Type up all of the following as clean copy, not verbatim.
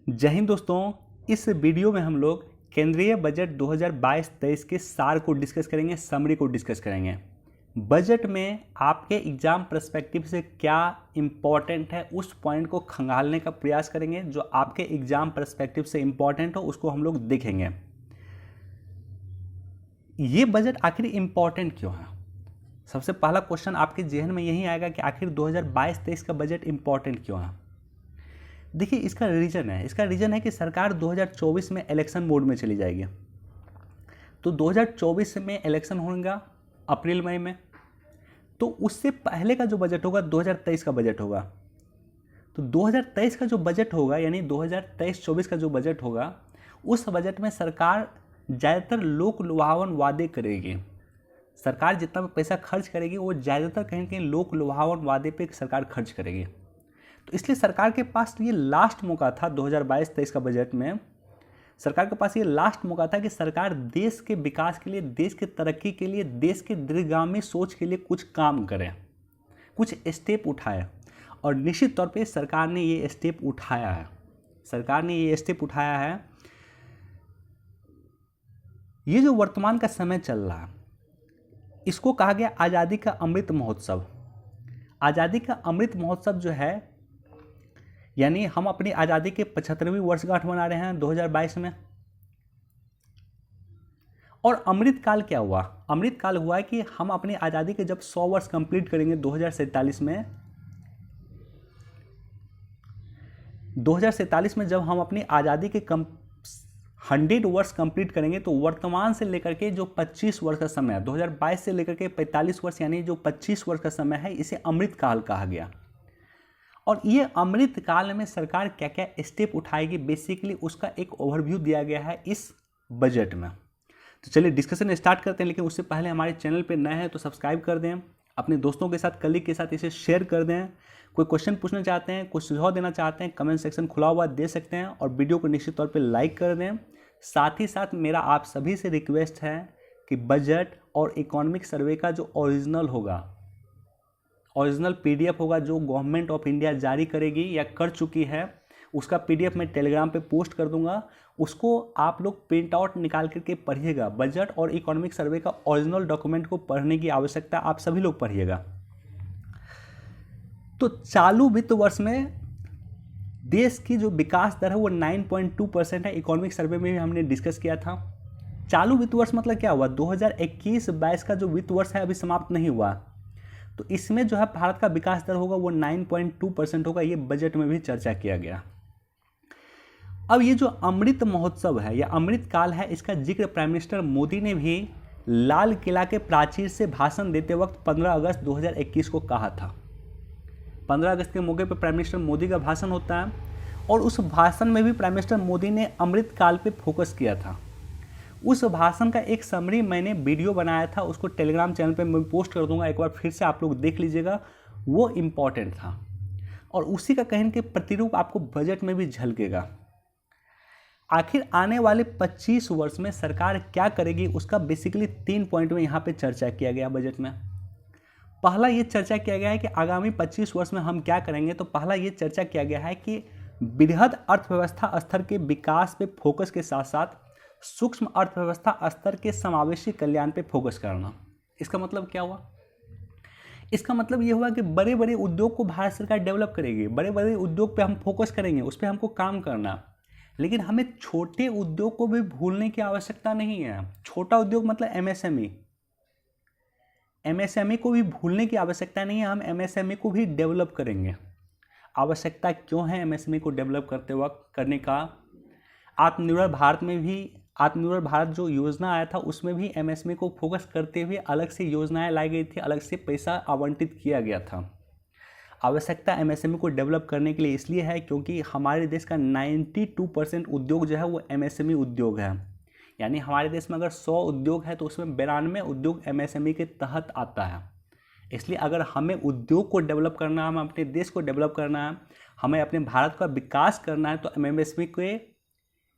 जय हिंद दोस्तों। इस वीडियो में हम लोग केंद्रीय बजट 2022-23 के सार को डिस्कस करेंगे, समरी को डिस्कस करेंगे। बजट में आपके एग्जाम पर्सपेक्टिव से क्या इम्पोर्टेंट है उस पॉइंट को खंगालने का प्रयास करेंगे। जो आपके एग्जाम पर्सपेक्टिव से इम्पोर्टेंट हो उसको हम लोग देखेंगे। ये बजट आखिर इम्पोर्टेंट क्यों है? सबसे पहला क्वेश्चन आपके जहन में यही आएगा कि आखिर 2022-23 का बजट इम्पोर्टेंट क्यों है। देखिए, इसका रीज़न है कि सरकार 2024 में इलेक्शन मोड में चली जाएगी। तो 2024 में इलेक्शन होगा अप्रैल मई में, तो उससे पहले का जो बजट होगा 2023 का बजट होगा। तो 2023 का जो बजट होगा यानी 2023-24 का जो बजट होगा, उस बजट में सरकार ज़्यादातर लोक लुभावन वादे करेगी। सरकार जितना भी पैसा खर्च करेगी वो ज़्यादातर कहीं ना कहीं लोक लुभावन वादे पे सरकार खर्च करेगी। तो इसलिए सरकार के पास ये लास्ट मौका था 2022-23 का बजट में। सरकार के पास ये लास्ट मौका था कि सरकार देश के विकास के लिए, देश की तरक्की के लिए, देश के दीर्घगामी सोच के लिए कुछ काम करे, कुछ स्टेप उठाए। और निश्चित तौर पे सरकार ने ये स्टेप उठाया है। ये जो वर्तमान का समय चल रहा है इसको कहा गया आज़ादी का अमृत महोत्सव। आज़ादी का अमृत महोत्सव जो है, यानी हम अपनी आज़ादी के 75वीं वर्षगांठ मना रहे हैं 2022 में। और अमृत काल क्या हुआ? अमृत काल हुआ है कि हम अपनी आज़ादी के जब 100 वर्ष कंप्लीट करेंगे 2047 में, 2047 में जब हम अपनी आज़ादी के 100 वर्ष कंप्लीट करेंगे, तो वर्तमान से लेकर के जो 25 वर्ष का समय है, 2022 से लेकर के 45 वर्ष यानी जो 25 वर्ष का समय है, इसे अमृत काल कहा गया। और ये अमृत काल में सरकार क्या क्या स्टेप उठाएगी, बेसिकली उसका एक ओवरव्यू दिया गया है इस बजट में। तो चलिए डिस्कशन स्टार्ट करते हैं। लेकिन उससे पहले हमारे चैनल पे नए हैं तो सब्सक्राइब कर दें, अपने दोस्तों के साथ, कलीग के साथ इसे शेयर कर दें। कोई क्वेश्चन पूछना चाहते हैं, कुछ सुझाव देना चाहते हैं, कमेंट सेक्शन खुला हुआ दे सकते हैं। और वीडियो को निश्चित तौर पर लाइक कर दें। साथ ही साथ मेरा आप सभी से रिक्वेस्ट है कि बजट और इकोनॉमिक सर्वे का जो ओरिजिनल PDF होगा, जो गवर्नमेंट ऑफ इंडिया जारी करेगी या कर चुकी है, उसका PDF मैं टेलीग्राम पे पोस्ट कर दूंगा। उसको आप लोग प्रिंट आउट निकाल करके पढ़िएगा। बजट और इकोनॉमिक सर्वे का ओरिजिनल डॉक्यूमेंट को पढ़ने की आवश्यकता आप सभी लोग पढ़िएगा। तो चालू वित्त वर्ष में देश की जो विकास दर है वो 9.2% है। इकोनॉमिक सर्वे में भी हमने डिस्कस किया था। चालू वित्त वर्ष मतलब क्या हुआ? 2021-22 का जो वित्त वर्ष है अभी समाप्त नहीं हुआ, तो इसमें जो है भारत का विकास दर होगा वो 9.2% होगा। ये बजट में भी चर्चा किया गया। अब ये जो अमृत महोत्सव है या अमृत काल है, इसका जिक्र प्राइम मिनिस्टर मोदी ने भी लाल किला के प्राचीर से भाषण देते वक्त 15 अगस्त 2021 को कहा था। 15 अगस्त के मौके पर प्राइम मिनिस्टर मोदी का भाषण होता है और उस भाषण में भी प्राइम मिनिस्टर मोदी ने अमृत काल पे फोकस किया था। उस भाषण का एक समरी मैंने वीडियो बनाया था, उसको टेलीग्राम चैनल पे मैं पोस्ट कर दूंगा, एक बार फिर से आप लोग देख लीजिएगा। वो इम्पॉर्टेंट था और उसी का कहीं के प्रतिरूप आपको बजट में भी झलकेगा। आखिर आने वाले 25 वर्ष में सरकार क्या करेगी, उसका बेसिकली 3 पॉइंट में यहाँ पे चर्चा किया गया बजट में। पहला ये चर्चा किया गया है कि आगामी 25 वर्ष में हम क्या करेंगे। तो पहला ये चर्चा किया गया है कि वृहद अर्थव्यवस्था स्तर के विकास पे फोकस के साथ साथ सूक्ष्म अर्थव्यवस्था स्तर के समावेशी कल्याण पे फोकस करना। इसका मतलब क्या हुआ? इसका मतलब ये हुआ कि बड़े बड़े उद्योग को भारत सरकार डेवलप करेगी। बड़े बड़े उद्योग पे हम फोकस करेंगे, उस पर हमको काम करना। लेकिन हमें छोटे उद्योग को भी भूलने की आवश्यकता नहीं है। छोटा उद्योग मतलब MSME को भी भूलने की आवश्यकता नहीं है। हम MSME को भी डेवलप करेंगे। आवश्यकता क्यों है MSME को डेवलप करते वक्त करने का? आत्मनिर्भर भारत जो योजना आया था उसमें भी MSME को फोकस करते हुए अलग से योजनाएं लाई गई थी, अलग से पैसा आवंटित किया गया था। आवश्यकता MSME को डेवलप करने के लिए इसलिए है क्योंकि हमारे देश का 92% उद्योग जो है वो MSME उद्योग है। यानी हमारे देश में अगर 100 उद्योग है तो उसमें 92 उद्योग MSME के तहत आता है। इसलिए अगर हमें उद्योग को डेवलप करना है, हमें अपने देश को डेवलप करना है, हमें अपने भारत का विकास करना है, तो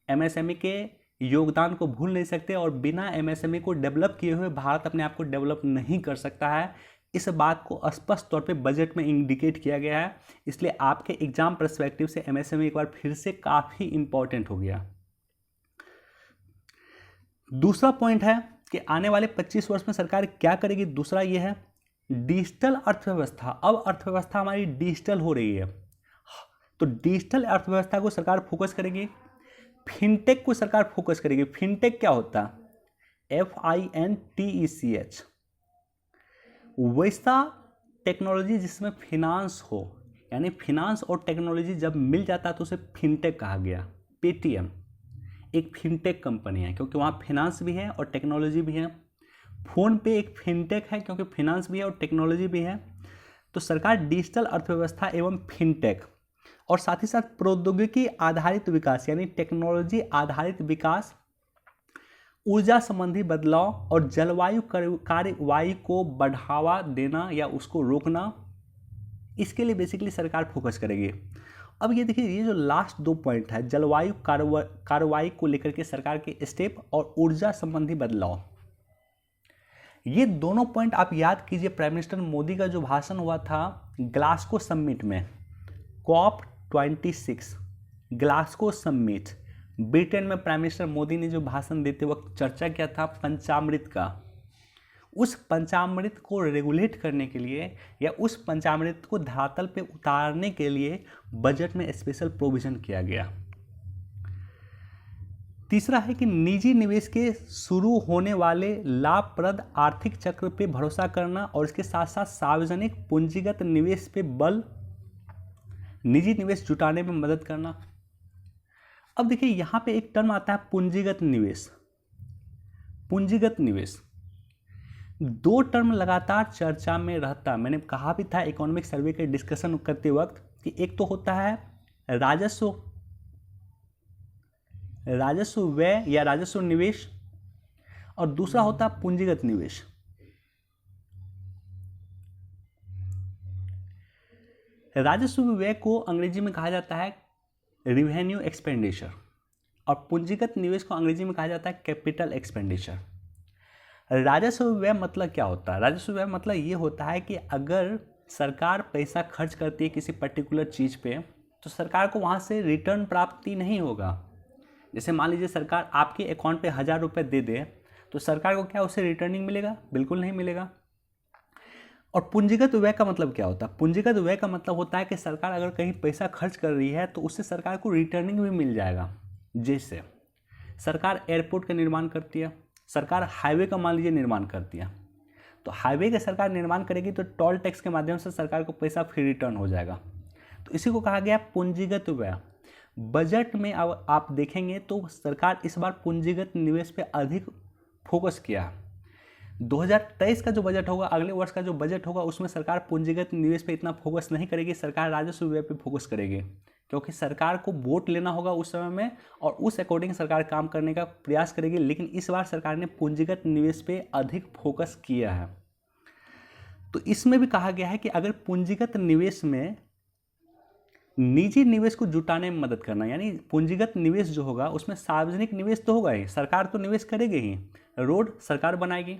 MSME के योगदान को भूल नहीं सकते। और बिना MSME को डेवलप किए हुए भारत अपने आप को डेवलप नहीं कर सकता है, इस बात को स्पष्ट तौर पे बजट में इंडिकेट किया गया है, इसलिए आपके एग्जाम पर्सपेक्टिव से एमएसएमई एक बार फिर से काफ़ी इंपॉर्टेंट हो गया। दूसरा पॉइंट है कि आने वाले 25 वर्ष में सरकार क्या करेगी। दूसरा ये है डिजिटल अर्थव्यवस्था। अब अर्थव्यवस्था हमारी डिजिटल हो रही है, तो डिजिटल अर्थव्यवस्था को सरकार फोकस करेगी। फिनटेक को सरकार फोकस करेगी। फिनटेक क्या होता है? FINTECH। वैसा टेक्नोलॉजी जिसमें फिनांस हो, यानी फिनांस और टेक्नोलॉजी जब मिल जाता है तो उसे फिनटेक कहा गया। पेटीएम एक फिनटेक कंपनी है क्योंकि वहाँ फिनांस भी है और टेक्नोलॉजी भी है। फ़ोन पे एक फिनटेक है क्योंकि फिनांस भी है और टेक्नोलॉजी भी है। तो सरकार डिजिटल अर्थव्यवस्था एवं फिनटेक और साथ ही साथ प्रौद्योगिकी आधारित विकास यानी टेक्नोलॉजी आधारित विकास, ऊर्जा संबंधी बदलाव और जलवायु कार्यवाही को बढ़ावा देना या उसको रोकना, इसके लिए बेसिकली सरकार फोकस करेगी। अब ये देखिए, ये जो लास्ट 2 पॉइंट है, जलवायु कार्यवाही को लेकर के सरकार के स्टेप और ऊर्जा संबंधी बदलाव, ये दोनों पॉइंट आप याद कीजिए। प्राइम मिनिस्टर मोदी का जो भाषण हुआ था ग्लासगो समिट में, COP26 ग्लासगो समिट, ब्रिटेन में प्राइम मिनिस्टर मोदी ने जो भाषण देते वक्त चर्चा किया था पंचामृत का, उस पंचामृत को रेगुलेट करने के लिए या उस पंचामृत को धरातल पे उतारने के लिए बजट में स्पेशल प्रोविजन किया गया। तीसरा है कि निजी निवेश के शुरू होने वाले लाभप्रद आर्थिक चक्र पे भरोसा करना और इसके साथ साथ सार्वजनिक पूंजीगत निवेश पे बल, निजी निवेश जुटाने में मदद करना। अब देखिए यहाँ पे एक टर्म आता है पूंजीगत निवेश। पूंजीगत निवेश 2 टर्म लगातार चर्चा में रहता, मैंने कहा भी था इकोनॉमिक सर्वे के डिस्कशन करते वक्त कि एक तो होता है राजस्व व्यय या राजस्व निवेश और दूसरा होता है पूंजीगत निवेश। राजस्व व्यय को अंग्रेजी में कहा जाता है रिवेन्यू एक्सपेंडिचर और पूंजीगत निवेश को अंग्रेजी में कहा जाता है कैपिटल एक्सपेंडिचर। राजस्व व्यय मतलब क्या होता है? राजस्व व्यय मतलब ये होता है कि अगर सरकार पैसा खर्च करती है किसी पर्टिकुलर चीज़ पे तो सरकार को वहाँ से रिटर्न प्राप्ति नहीं होगा। जैसे मान लीजिए सरकार आपके अकाउंट पे 1000 रुपये दे दे तो सरकार को क्या उससे रिटर्निंग मिलेगा? बिल्कुल नहीं मिलेगा। और पूंजीगत व्यय का मतलब क्या होता है? पूंजीगत व्यय का मतलब होता है कि सरकार अगर कहीं पैसा खर्च कर रही है तो उससे सरकार को रिटर्निंग भी मिल जाएगा। जैसे सरकार एयरपोर्ट का निर्माण करती है, सरकार हाईवे का मान लीजिए निर्माण करती है, तो हाईवे का सरकार निर्माण करेगी तो टोल टैक्स के माध्यम से सरकार को पैसा फिर रिटर्न हो जाएगा। तो इसी को कहा गया पूंजीगत व्यय। बजट में अब आप देखेंगे तो सरकार इस बार पूंजीगत निवेश पे अधिक फोकस किया है। 2023 का जो बजट होगा, अगले वर्ष का जो बजट होगा, उसमें सरकार पूंजीगत निवेश पे इतना फोकस नहीं करेगी, सरकार राजस्व व्यय पे फोकस करेगी क्योंकि सरकार को वोट लेना होगा उस समय में और उस अकॉर्डिंग सरकार काम करने का प्रयास करेगी। लेकिन इस बार सरकार ने पूंजीगत निवेश पे अधिक फोकस किया है। तो इसमें भी कहा गया है कि अगर पूंजीगत निवेश में निजी निवेश को जुटाने में मदद करना, यानी पूंजीगत निवेश जो होगा उसमें सार्वजनिक निवेश तो होगा ही, सरकार तो निवेश करेगी ही। रोड सरकार बनाएगी,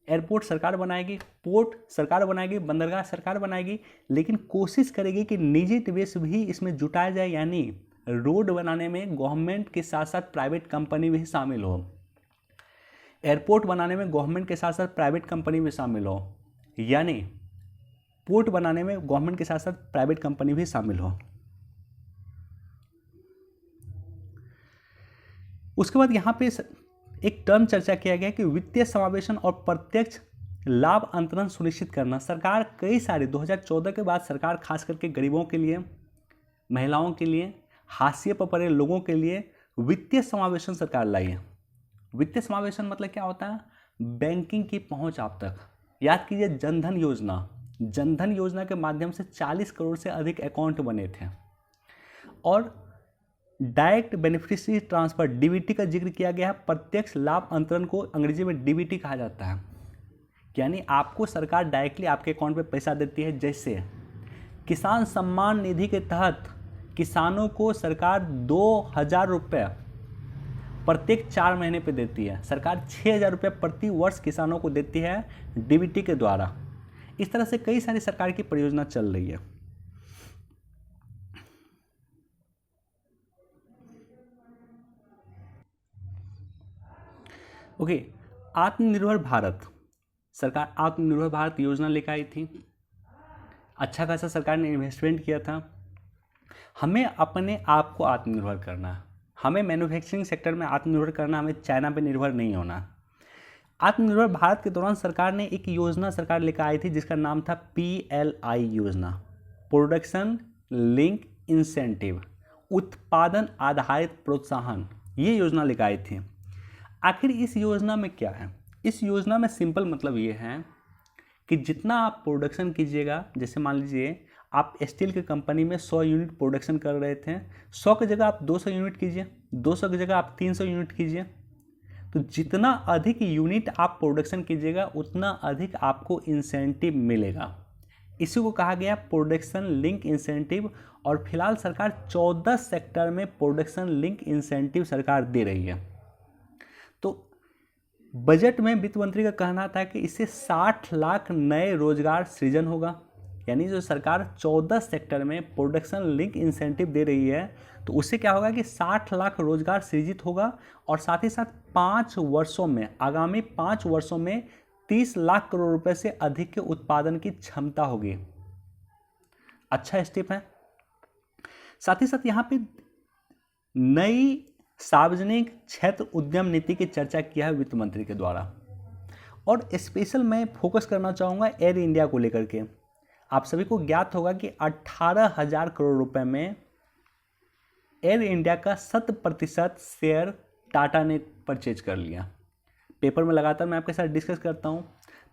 एयरपोर्ट सरकार बनाएगी, पोर्ट सरकार बनाएगी, बंदरगाह सरकार बनाएगी, लेकिन कोशिश करेगी कि निजी निवेश भी इसमें जुटाया जाए, यानी रोड बनाने में गवर्नमेंट के साथ साथ प्राइवेट कंपनी भी शामिल हो, एयरपोर्ट बनाने में गवर्नमेंट के साथ साथ प्राइवेट कंपनी भी शामिल हो, यानी पोर्ट बनाने में गवर्नमेंट के साथ साथ प्राइवेट कंपनी भी शामिल हो। उसके बाद यहाँ पे एक टर्म चर्चा किया गया कि वित्तीय समावेशन और प्रत्यक्ष लाभ अंतरण सुनिश्चित करना। सरकार कई सारे 2014 के बाद सरकार खास करके गरीबों के लिए, महिलाओं के लिए, हाशिए पर पड़े लोगों के लिए वित्तीय समावेशन सरकार लाई है। वित्तीय समावेशन मतलब क्या होता है? बैंकिंग की पहुंच आप तक। याद कीजिए जनधन योजना, जनधन योजना के माध्यम से 40 करोड़ से अधिक अकाउंट बने थे। और डायरेक्ट बेनिफिशियरी ट्रांसफर डीबीटी का जिक्र किया गया है। प्रत्यक्ष लाभ अंतरण को अंग्रेजी में डीबीटी कहा जाता है, यानी आपको सरकार डायरेक्टली आपके अकाउंट पे पैसा देती है। जैसे किसान सम्मान निधि के तहत किसानों को सरकार 2000 रुपये प्रत्येक 4 महीने पे देती है। सरकार 6000 रुपये प्रति वर्ष किसानों को देती है डीबीटी के द्वारा। इस तरह से कई सारी सरकार की परियोजना चल रही है। ओके, आत्मनिर्भर भारत, सरकार आत्मनिर्भर भारत योजना लेकर आई थी। अच्छा खासा सरकार ने इन्वेस्टमेंट किया था। हमें अपने आप को आत्मनिर्भर करना है, हमें मैन्युफैक्चरिंग सेक्टर में आत्मनिर्भर करना, हमें चाइना पे निर्भर नहीं होना। आत्मनिर्भर भारत के दौरान सरकार ने एक योजना सरकार लेकर आई थी जिसका नाम था PLI योजना, प्रोडक्शन लिंक इंसेंटिव, उत्पादन आधारित प्रोत्साहन। ये योजना लेकर आई थी। आखिर इस योजना में क्या है? इस योजना में सिंपल मतलब ये है कि जितना आप प्रोडक्शन कीजिएगा, जैसे मान लीजिए आप स्टील की कंपनी में 100 यूनिट प्रोडक्शन कर रहे थे, 100 की जगह आप 200 यूनिट कीजिए, 200 की जगह आप 300 यूनिट कीजिए। तो जितना अधिक यूनिट आप प्रोडक्शन कीजिएगा उतना अधिक आपको इंसेंटिव मिलेगा। इसी को कहा गया प्रोडक्शन लिंक इंसेंटिव। और फिलहाल सरकार 14 सेक्टर में प्रोडक्शन लिंक इंसेंटिव सरकार दे रही है। तो बजट में वित्त मंत्री का कहना था कि इससे 60 लाख नए रोजगार सृजन होगा। यानी जो सरकार 14 सेक्टर में प्रोडक्शन लिंक इंसेंटिव दे रही है तो उससे क्या होगा कि 60 लाख रोजगार सृजित होगा और साथ ही साथ 5 वर्षों में, आगामी 5 वर्षों में 30 लाख करोड़ रुपए से अधिक के उत्पादन की क्षमता होगी। अच्छा स्टेप है। साथ ही साथ यहाँ पे नई सार्वजनिक क्षेत्र उद्यम नीति की चर्चा किया है वित्त मंत्री के द्वारा। और स्पेशल मैं फोकस करना चाहूँगा एयर इंडिया को लेकर के। आप सभी को ज्ञात होगा कि 18,000 करोड़ रुपए में एयर इंडिया का 100% शेयर टाटा ने परचेज कर लिया। पेपर में लगातार मैं आपके साथ डिस्कस करता हूँ।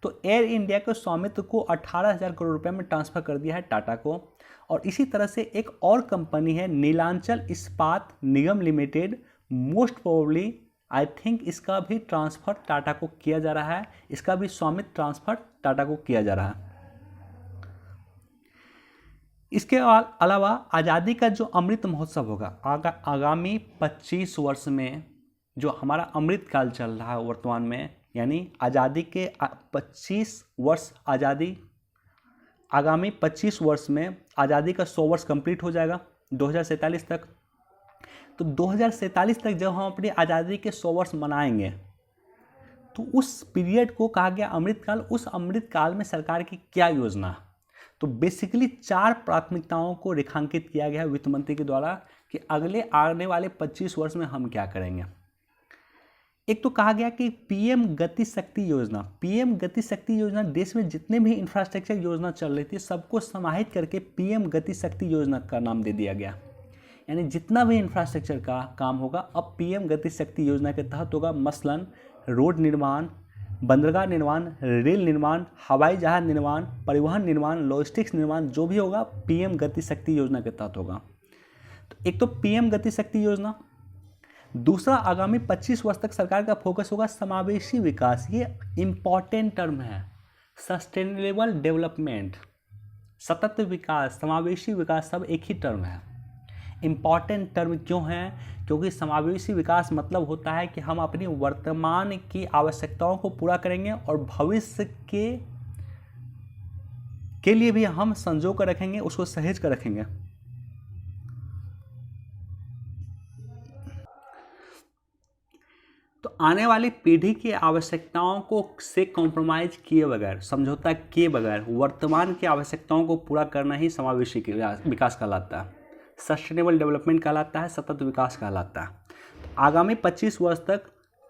तो एयर इंडिया के स्वामित्व को 18,000 करोड़ रुपए में ट्रांसफ़र कर दिया है टाटा को। और इसी तरह से एक और कंपनी है Nilachal Ispat Nigam limited, most probably I think इसका भी ट्रांसफ़र टाटा को किया जा रहा है, इसका भी स्वामित्व ट्रांसफ़र टाटा को किया जा रहा है। इसके अलावा आज़ादी का जो अमृत महोत्सव होगा आगामी 25 वर्ष में, जो हमारा अमृत काल चल रहा है वर्तमान में, यानी आज़ादी के 25 वर्ष, आज़ादी आगामी 25 वर्ष में आज़ादी का 100 वर्ष कंप्लीट हो जाएगा 2047 तक। तो 2047 तक जब हम अपनी आज़ादी के 100 वर्ष मनाएंगे तो उस पीरियड को कहा गया अमृत काल। उस अमृत काल में सरकार की क्या योजना? तो बेसिकली 4 प्राथमिकताओं को रेखांकित किया गया है वित्त मंत्री के द्वारा कि अगले आने वाले 25 वर्ष में हम क्या करेंगे। एक तो कहा गया कि PM गति शक्ति योजना। PM गति शक्ति योजना देश में जितने भी इंफ्रास्ट्रक्चर योजना चल रही थी सबको समाहित करके PM गति शक्ति योजना का नाम दे दिया गया। यानी जितना भी इंफ्रास्ट्रक्चर का काम होगा अब PM गति शक्ति योजना के तहत होगा। मसलन रोड निर्माण, बंदरगाह निर्माण, रेल निर्माण, हवाई जहाज निर्माण, परिवहन निर्माण, लॉजिस्टिक्स निर्माण, जो भी होगा PM गति शक्ति योजना के तहत होगा। तो एक तो PM गति शक्ति योजना। दूसरा, आगामी 25 वर्ष तक सरकार का फोकस होगा समावेशी विकास। ये इम्पॉर्टेंट टर्म है। सस्टेनेबल डेवलपमेंट, सतत विकास, समावेशी विकास सब एक ही टर्म है। इम्पॉर्टेंट टर्म क्यों है? क्योंकि समावेशी विकास मतलब होता है कि हम अपनी वर्तमान की आवश्यकताओं को पूरा करेंगे और भविष्य के लिए भी हम संजो कर रखेंगे, उसको सहेज कर रखेंगे। तो आने वाली पीढ़ी की आवश्यकताओं को से कॉम्प्रोमाइज किए बगैर, समझौता किए बगैर वर्तमान की आवश्यकताओं को पूरा करना ही समावेशी विकास कहलाता है, सस्टेनेबल डेवलपमेंट कहलाता है, सतत विकास कहलाता है। आगामी 25 वर्ष तक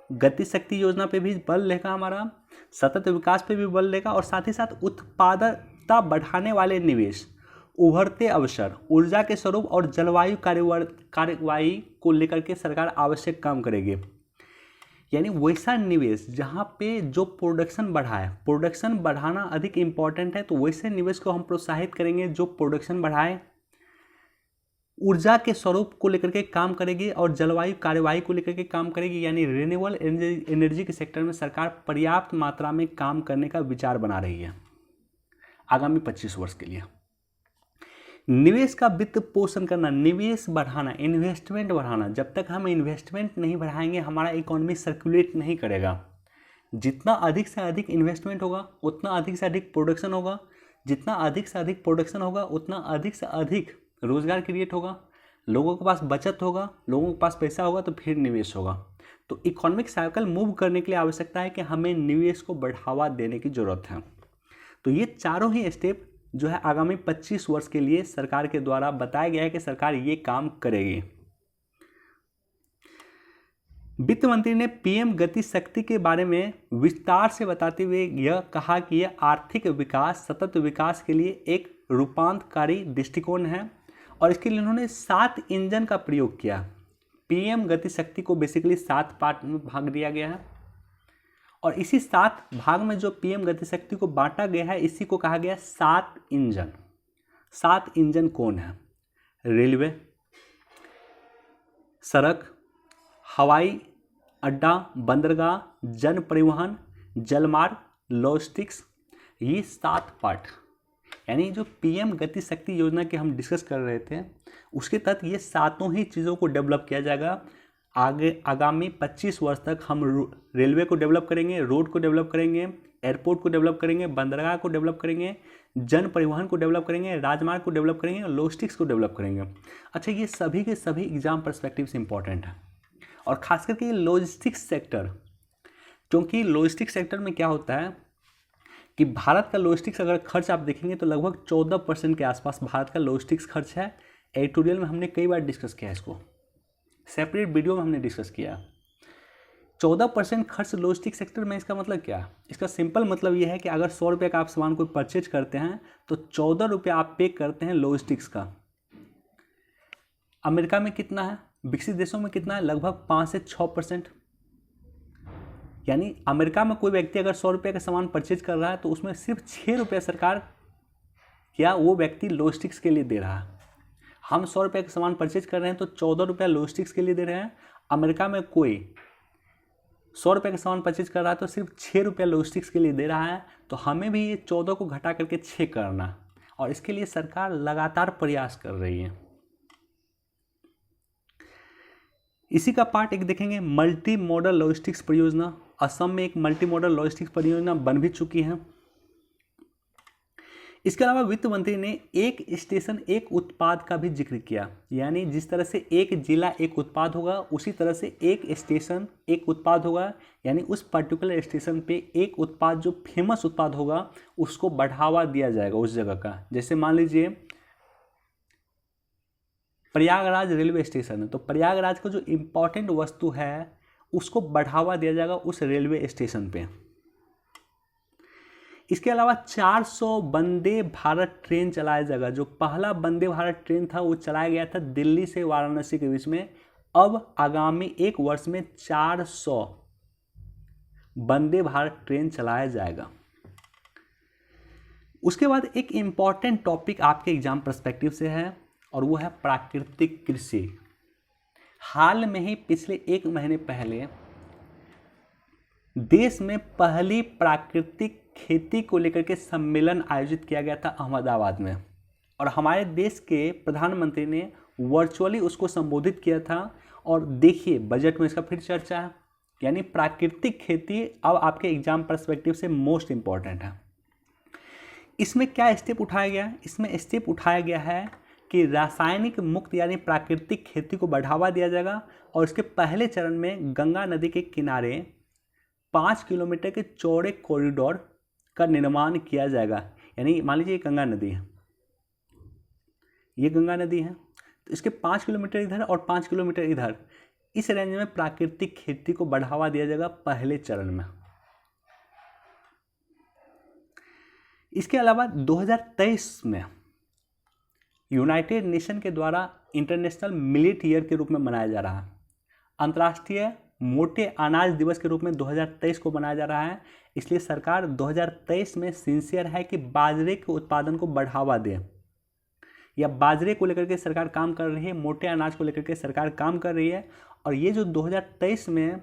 गति शक्ति योजना पे भी बल रहेगा हमारा, सतत विकास पे भी बल रहेगा और साथ ही साथ उत्पादकता बढ़ाने वाले निवेश, उभरते अवसर, ऊर्जा के स्वरूप और जलवायु कार्यवाही को लेकर के सरकार आवश्यक काम करेगी। यानी वैसा निवेश जहाँ पे जो प्रोडक्शन बढ़ाए, प्रोडक्शन बढ़ाना अधिक इम्पॉर्टेंट है, तो वैसे निवेश को हम प्रोत्साहित करेंगे जो प्रोडक्शन बढ़ाए, ऊर्जा के स्वरूप को लेकर के काम करेगी और जलवायु कार्यवाही को लेकर के काम करेगी। यानी रिन्यूएबल एनर्जी के सेक्टर में सरकार पर्याप्त मात्रा में काम करने का विचार बना रही है आगामी 25 वर्ष के लिए। निवेश का वित्त पोषण करना, निवेश बढ़ाना, इन्वेस्टमेंट बढ़ाना। जब तक हम इन्वेस्टमेंट नहीं बढ़ाएंगे हमारा इकोनॉमी सर्कुलेट नहीं करेगा। जितना अधिक से अधिक इन्वेस्टमेंट होगा उतना अधिक से अधिक प्रोडक्शन होगा, जितना अधिक से अधिक प्रोडक्शन होगा उतना अधिक से अधिक रोजगार क्रिएट होगा, लोगों के पास बचत होगा, लोगों के पास पैसा होगा तो फिर निवेश होगा। तो इकोनॉमिक साइकिल मूव करने के लिए आवश्यकता है कि हमें निवेश को बढ़ावा देने की ज़रूरत है। तो ये चारों ही स्टेप जो है आगामी 25 वर्ष के लिए सरकार के द्वारा बताया गया है कि सरकार ये काम करेगी। वित्त मंत्री ने पीएम गति शक्ति के बारे में विस्तार से बताते हुए यह कहा कि यह आर्थिक विकास, सतत विकास के लिए एक रूपांतरकारी दृष्टिकोण है और इसके लिए उन्होंने 7 इंजन का प्रयोग किया। पीएम गति शक्ति को बेसिकली 7 पार्ट में भाग दिया गया है और इसी 7 भाग में जो पीएम गति शक्ति को बांटा गया है इसी को कहा गया 7 इंजन। 7 इंजन कौन है? रेलवे, सड़क, हवाई अड्डा, बंदरगाह, जन परिवहन, जलमार्ग, लॉजिस्टिक्स, ये 7 पार्ट। यानी जो पीएम गति शक्ति योजना के हम डिस्कस कर रहे थे उसके तहत ये 7 ही चीज़ों को डेवलप किया जाएगा। आगामी 25 वर्ष तक हम रेलवे को डेवलप करेंगे, रोड को डेवलप करेंगे, एयरपोर्ट को डेवलप करेंगे, बंदरगाह को डेवलप करेंगे, जन परिवहन को डेवलप करेंगे, राजमार्ग को डेवलप करेंगे, लॉजिस्टिक्स को डेवलप करेंगे। अच्छा, ये सभी के सभी एग्जाम पर्सपेक्टिव से इंपॉर्टेंट है और खास करके लॉजिस्टिक्स सेक्टर, क्योंकि लॉजिस्टिक्स सेक्टर में क्या होता है कि भारत का लॉजिस्टिक्स अगर खर्च आप देखेंगे तो लगभग 14% के आसपास भारत का लॉजिस्टिक्स खर्च है। एडिटोरियल में हमने कई बार डिस्कस किया है, इसको सेपरेट वीडियो में हमने डिस्कस किया। 14% खर्च लॉजिस्टिक्स सेक्टर में, इसका मतलब क्या? इसका सिंपल मतलब ये है कि अगर 100 रुपये का आप सामान कोई परचेज करते हैं तो 14 रुपये आप पे करते हैं लॉजिस्टिक्स का। अमेरिका में कितना है, विकसित देशों में कितना है? लगभग 5 से 6%। यानी अमेरिका में कोई व्यक्ति अगर 100 रुपये का सामान परचेज कर रहा है तो उसमें सिर्फ 6 रुपये सरकार या वो व्यक्ति लॉजिस्टिक्स के लिए दे रहा है। हम 100 रुपये का सामान परचेज कर रहे हैं तो 14 रुपये लॉजिस्टिक्स के लिए दे रहे हैं। अमेरिका में कोई 100 रुपये का सामान परचेज कर रहा है तो सिर्फ 6 रुपये लॉजिस्टिक्स के लिए दे रहा है। तो हमें भी ये 14 को घटा करके 6 करना, और इसके लिए सरकार लगातार प्रयास कर रही है। इसी का पार्ट एक देखेंगे, मल्टी मॉडल लॉजिस्टिक्स परियोजना। असम में एक मल्टी मॉडल लॉजिस्टिक्स परियोजना बन भी चुकी है। इसके अलावा वित्त मंत्री ने एक स्टेशन एक उत्पाद का भी जिक्र किया। यानी जिस तरह से एक जिला एक उत्पाद होगा उसी तरह से एक स्टेशन एक उत्पाद होगा। यानी उस पर्टिकुलर स्टेशन पे एक उत्पाद जो फेमस उत्पाद होगा उसको बढ़ावा दिया जाएगा उस जगह का। जैसे मान लीजिए प्रयागराज रेलवे स्टेशन है तो प्रयागराज का जो इम्पोर्टेंट वस्तु है उसको बढ़ावा दिया जाएगा उस रेलवे स्टेशन पे। इसके अलावा 400 वंदे भारत ट्रेन चलाया जाएगा। जो पहला वंदे भारत ट्रेन था वो चलाया गया था दिल्ली से वाराणसी के बीच में। अब आगामी 1 वर्ष में 400 वंदे भारत ट्रेन चलाया जाएगा। उसके बाद एक इम्पॉर्टेंट टॉपिक आपके एग्जाम पर्सपेक्टिव से है और वो है प्राकृतिक कृषि। हाल में ही पिछले 1 महीने पहले देश में पहली प्राकृतिक खेती को लेकर के सम्मेलन आयोजित किया गया था अहमदाबाद में, और हमारे देश के प्रधानमंत्री ने वर्चुअली उसको संबोधित किया था। और देखिए बजट में इसका फिर चर्चा है। यानी प्राकृतिक खेती अब आपके एग्जाम पर्सपेक्टिव से मोस्ट इम्पॉर्टेंट है। इसमें क्या स्टेप उठाया गया? इसमें स्टेप उठाया गया है कि रासायनिक मुक्त यानी प्राकृतिक खेती को बढ़ावा दिया जाएगा और इसके पहले चरण में गंगा नदी के किनारे 5 किलोमीटर के चौड़े कॉरिडोर का निर्माण किया जाएगा। यानी मान लीजिए गंगा नदी है, ये गंगा नदी है तो इसके 5 किलोमीटर इधर और 5 किलोमीटर इधर, इस रेंज में प्राकृतिक खेती को बढ़ावा दिया जाएगा पहले चरण में। इसके अलावा 2023 में यूनाइटेड नेशन के द्वारा इंटरनेशनल मिलेट ईयर के रूप में मनाया जा रहा है। अंतर्राष्ट्रीय मोटे अनाज दिवस के रूप में 2023 को मनाया जा रहा है। इसलिए सरकार 2023 में सिंसियर है कि बाजरे के उत्पादन को बढ़ावा दे, या बाजरे को लेकर के सरकार काम कर रही है, मोटे अनाज को लेकर के सरकार काम कर रही है। और ये जो 2023 में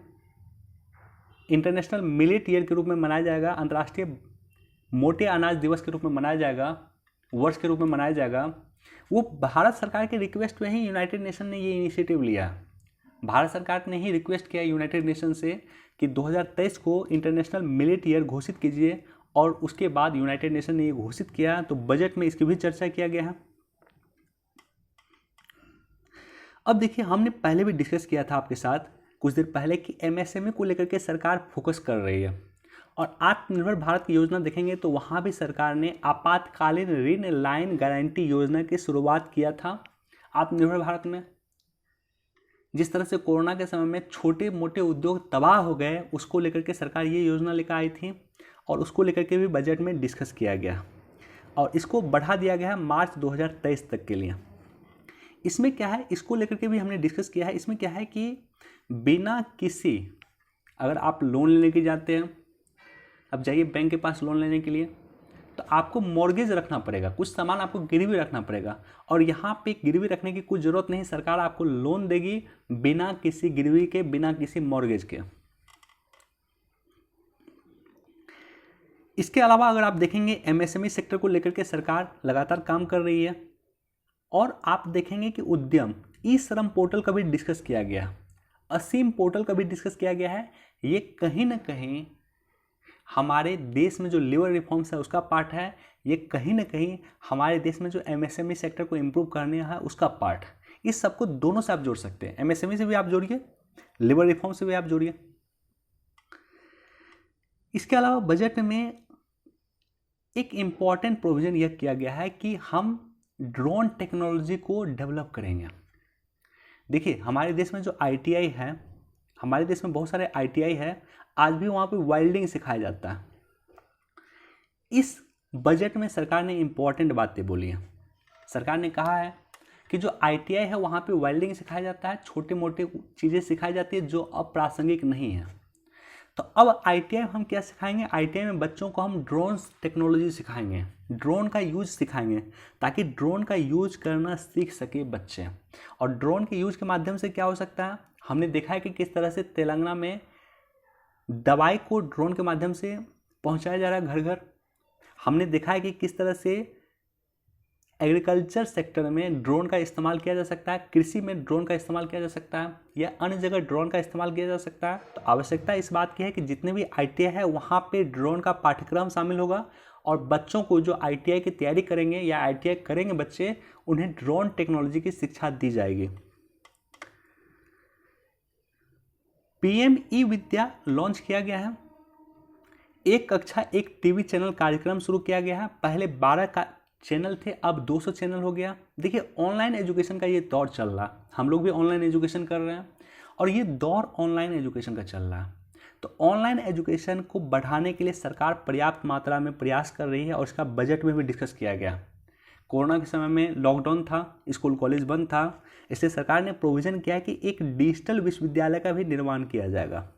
इंटरनेशनल मिलेट ईयर के रूप में मनाया जाएगा, अंतर्राष्ट्रीय मोटे अनाज दिवस के रूप में मनाया जाएगा, वर्ष के रूप में मनाया जाएगा, वो भारत सरकार के रिक्वेस्ट पे ही यूनाइटेड नेशन ने ये इनिशिएटिव लिया। भारत सरकार ने ही रिक्वेस्ट किया यूनाइटेड नेशन से कि 2023 को इंटरनेशनल मिलेट ईयर घोषित कीजिए, और उसके बाद यूनाइटेड नेशन ने ये घोषित किया, तो बजट में इसकी भी चर्चा किया गया है। अब देखिए, हमने पहले भी डिस्कस किया था आपके साथ कुछ देर पहले कि एमएसएमई को लेकर के सरकार फोकस कर रही है, और आत्मनिर्भर भारत की योजना देखेंगे तो वहाँ भी सरकार ने आपातकालीन ऋण लाइन गारंटी योजना की शुरुआत किया था आत्मनिर्भर भारत में। जिस तरह से कोरोना के समय में छोटे मोटे उद्योग तबाह हो गए, उसको लेकर के सरकार ये योजना लेकर आई थी, और उसको लेकर के भी बजट में डिस्कस किया गया, और इसको बढ़ा दिया गया है मार्च 2023 तक के लिए। इसमें क्या है, इसको लेकर के भी हमने डिस्कस किया है। इसमें क्या है कि बिना किसी, अगर आप लोन लेने के जाते हैं, अब जाइए बैंक के पास लोन लेने के लिए, तो आपको मॉर्गेज रखना पड़ेगा, कुछ सामान आपको गिरवी रखना पड़ेगा, और यहाँ पे गिरवी रखने की कुछ ज़रूरत नहीं, सरकार आपको लोन देगी बिना किसी गिरवी के, बिना किसी मॉर्गेज के। इसके अलावा अगर आप देखेंगे एमएसएमई सेक्टर को लेकर के सरकार लगातार काम कर रही है, और आप देखेंगे कि उद्यम ई श्रम पोर्टल का भी डिस्कस किया गया, असीम पोर्टल का भी डिस्कस किया गया है। ये कहीं ना कहीं हमारे देश में जो लेबर रिफॉर्म्स है उसका पार्ट है, ये कहीं ना कहीं हमारे देश में जो एमएसएमई सेक्टर को इम्प्रूव करने है उसका पार्ट। इस सबको दोनों से आप जोड़ सकते हैं, एमएसएमई से भी आप जोड़िए, लेबर रिफॉर्म से भी आप जोड़िए। इसके अलावा बजट में एक इम्पॉर्टेंट प्रोविजन यह किया गया है कि हम ड्रोन टेक्नोलॉजी को डेवलप करेंगे। देखिए, हमारे देश में जो आईटीआई है, हमारे देश में बहुत सारे आईटीआई है, आज भी वहाँ पे वेल्डिंग सिखाया जाता है। इस बजट में सरकार ने इम्पॉर्टेंट बातें बोली हैं। सरकार ने कहा है कि जो आईटीआई है वहाँ पे वेल्डिंग सिखाया जाता है, छोटे मोटे चीज़ें सिखाई जाती है जो अप्रासंगिक नहीं है। तो अब आईटीआई हम क्या सिखाएंगे, आईटीआई में बच्चों को हम ड्रोन टेक्नोलॉजी सिखाएंगे, ड्रोन का यूज सिखाएंगे, ताकि ड्रोन का यूज करना सीख सके बच्चे। और ड्रोन के यूज के माध्यम से क्या हो सकता है, हमने देखा है कि किस तरह से तेलंगाना में दवाई को ड्रोन के माध्यम से पहुंचाया जा रहा है घर घर। हमने देखा है कि किस तरह से एग्रीकल्चर सेक्टर में ड्रोन का इस्तेमाल किया जा सकता है, कृषि में ड्रोन का इस्तेमाल किया जा सकता है, या अन्य जगह ड्रोन का इस्तेमाल किया जा सकता है। तो आवश्यकता इस बात की है कि जितने भी आईटीआई है वहाँ पे ड्रोन का पाठ्यक्रम शामिल होगा, और बच्चों को जो आईटीआई की तैयारी करेंगे या आईटीआई करेंगे बच्चे, उन्हें ड्रोन टेक्नोलॉजी की शिक्षा दी जाएगी। पीएम ई विद्या लॉन्च किया गया है। एक कक्षा एक टीवी चैनल कार्यक्रम शुरू किया गया है। पहले 12 का चैनल थे, अब 200 चैनल हो गया। देखिए, ऑनलाइन एजुकेशन का ये दौर चल रहा है, हम लोग भी ऑनलाइन एजुकेशन कर रहे हैं, और ये दौर ऑनलाइन एजुकेशन का चल रहा है। तो ऑनलाइन एजुकेशन को बढ़ाने के लिए सरकार पर्याप्त मात्रा में प्रयास कर रही है, और इसका बजट में भी डिस्कस किया गया। कोरोना के समय में लॉकडाउन था, स्कूल कॉलेज बंद था, इसलिए सरकार ने प्रोविज़न किया कि एक डिजिटल विश्वविद्यालय का भी निर्माण किया जाएगा।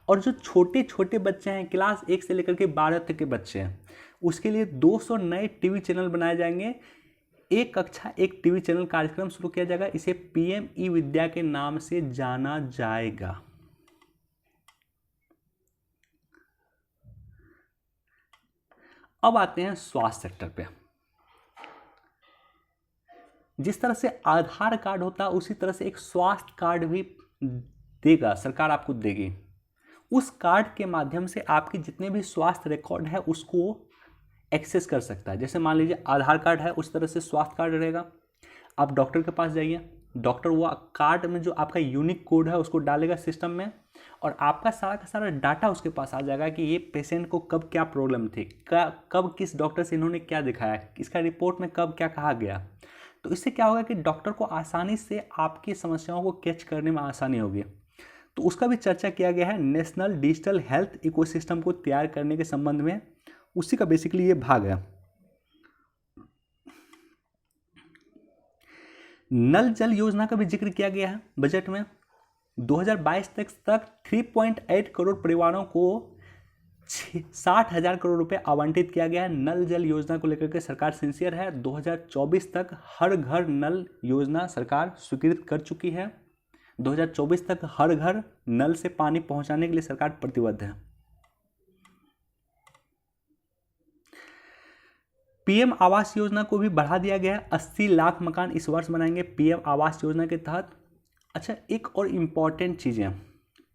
और जो छोटे छोटे बच्चे हैं, क्लास 1 से लेकर के 12 तक के बच्चे हैं, उसके लिए 200 नए टीवी चैनल बनाए जाएंगे। एक कक्षा एक टीवी चैनल कार्यक्रम शुरू किया जाएगा, इसे पीएम ई विद्या के नाम से जाना जाएगा। अब आते हैं स्वास्थ्य सेक्टर पे। जिस तरह से आधार कार्ड होता है, उसी तरह से एक स्वास्थ्य कार्ड भी देगा, सरकार आपको देगी। उस कार्ड के माध्यम से आपके जितने भी स्वास्थ्य रिकॉर्ड है उसको एक्सेस कर सकता है। जैसे मान लीजिए आधार कार्ड है, उस तरह से स्वास्थ्य कार्ड रहेगा। आप डॉक्टर के पास जाइए, डॉक्टर वो कार्ड में जो आपका यूनिक कोड है उसको डालेगा सिस्टम में, और आपका सारा का सारा डाटा उसके पास आ जाएगा कि ये पेशेंट को कब क्या प्रॉब्लम थी, कब किस डॉक्टर से इन्होंने क्या दिखाया, इसका रिपोर्ट में कब क्या कहा गया। तो इससे क्या होगा कि डॉक्टर को आसानी से आपकी समस्याओं को कैच करने में आसानी होगी। तो उसका भी चर्चा किया गया है नेशनल डिजिटल हेल्थ इकोसिस्टम को तैयार करने के संबंध में, उसी का बेसिकली ये भाग है। नल जल योजना का भी जिक्र किया गया है बजट में। 2022 तक 3.8 करोड़ परिवारों को 60,000 करोड़ रुपए आवंटित किया गया है। नल जल योजना को लेकर के सरकार सिंसियर है। 2024 तक हर घर नल योजना सरकार स्वीकृत कर चुकी है। 2024 तक हर घर नल से पानी पहुंचाने के लिए सरकार प्रतिबद्ध है। पीएम आवास योजना को भी बढ़ा दिया गया है। 80 लाख मकान इस वर्ष बनाएंगे। पीएम आवास योजना के तहत अच्छा, एक और इम्पॉर्टेंट चीज़ है,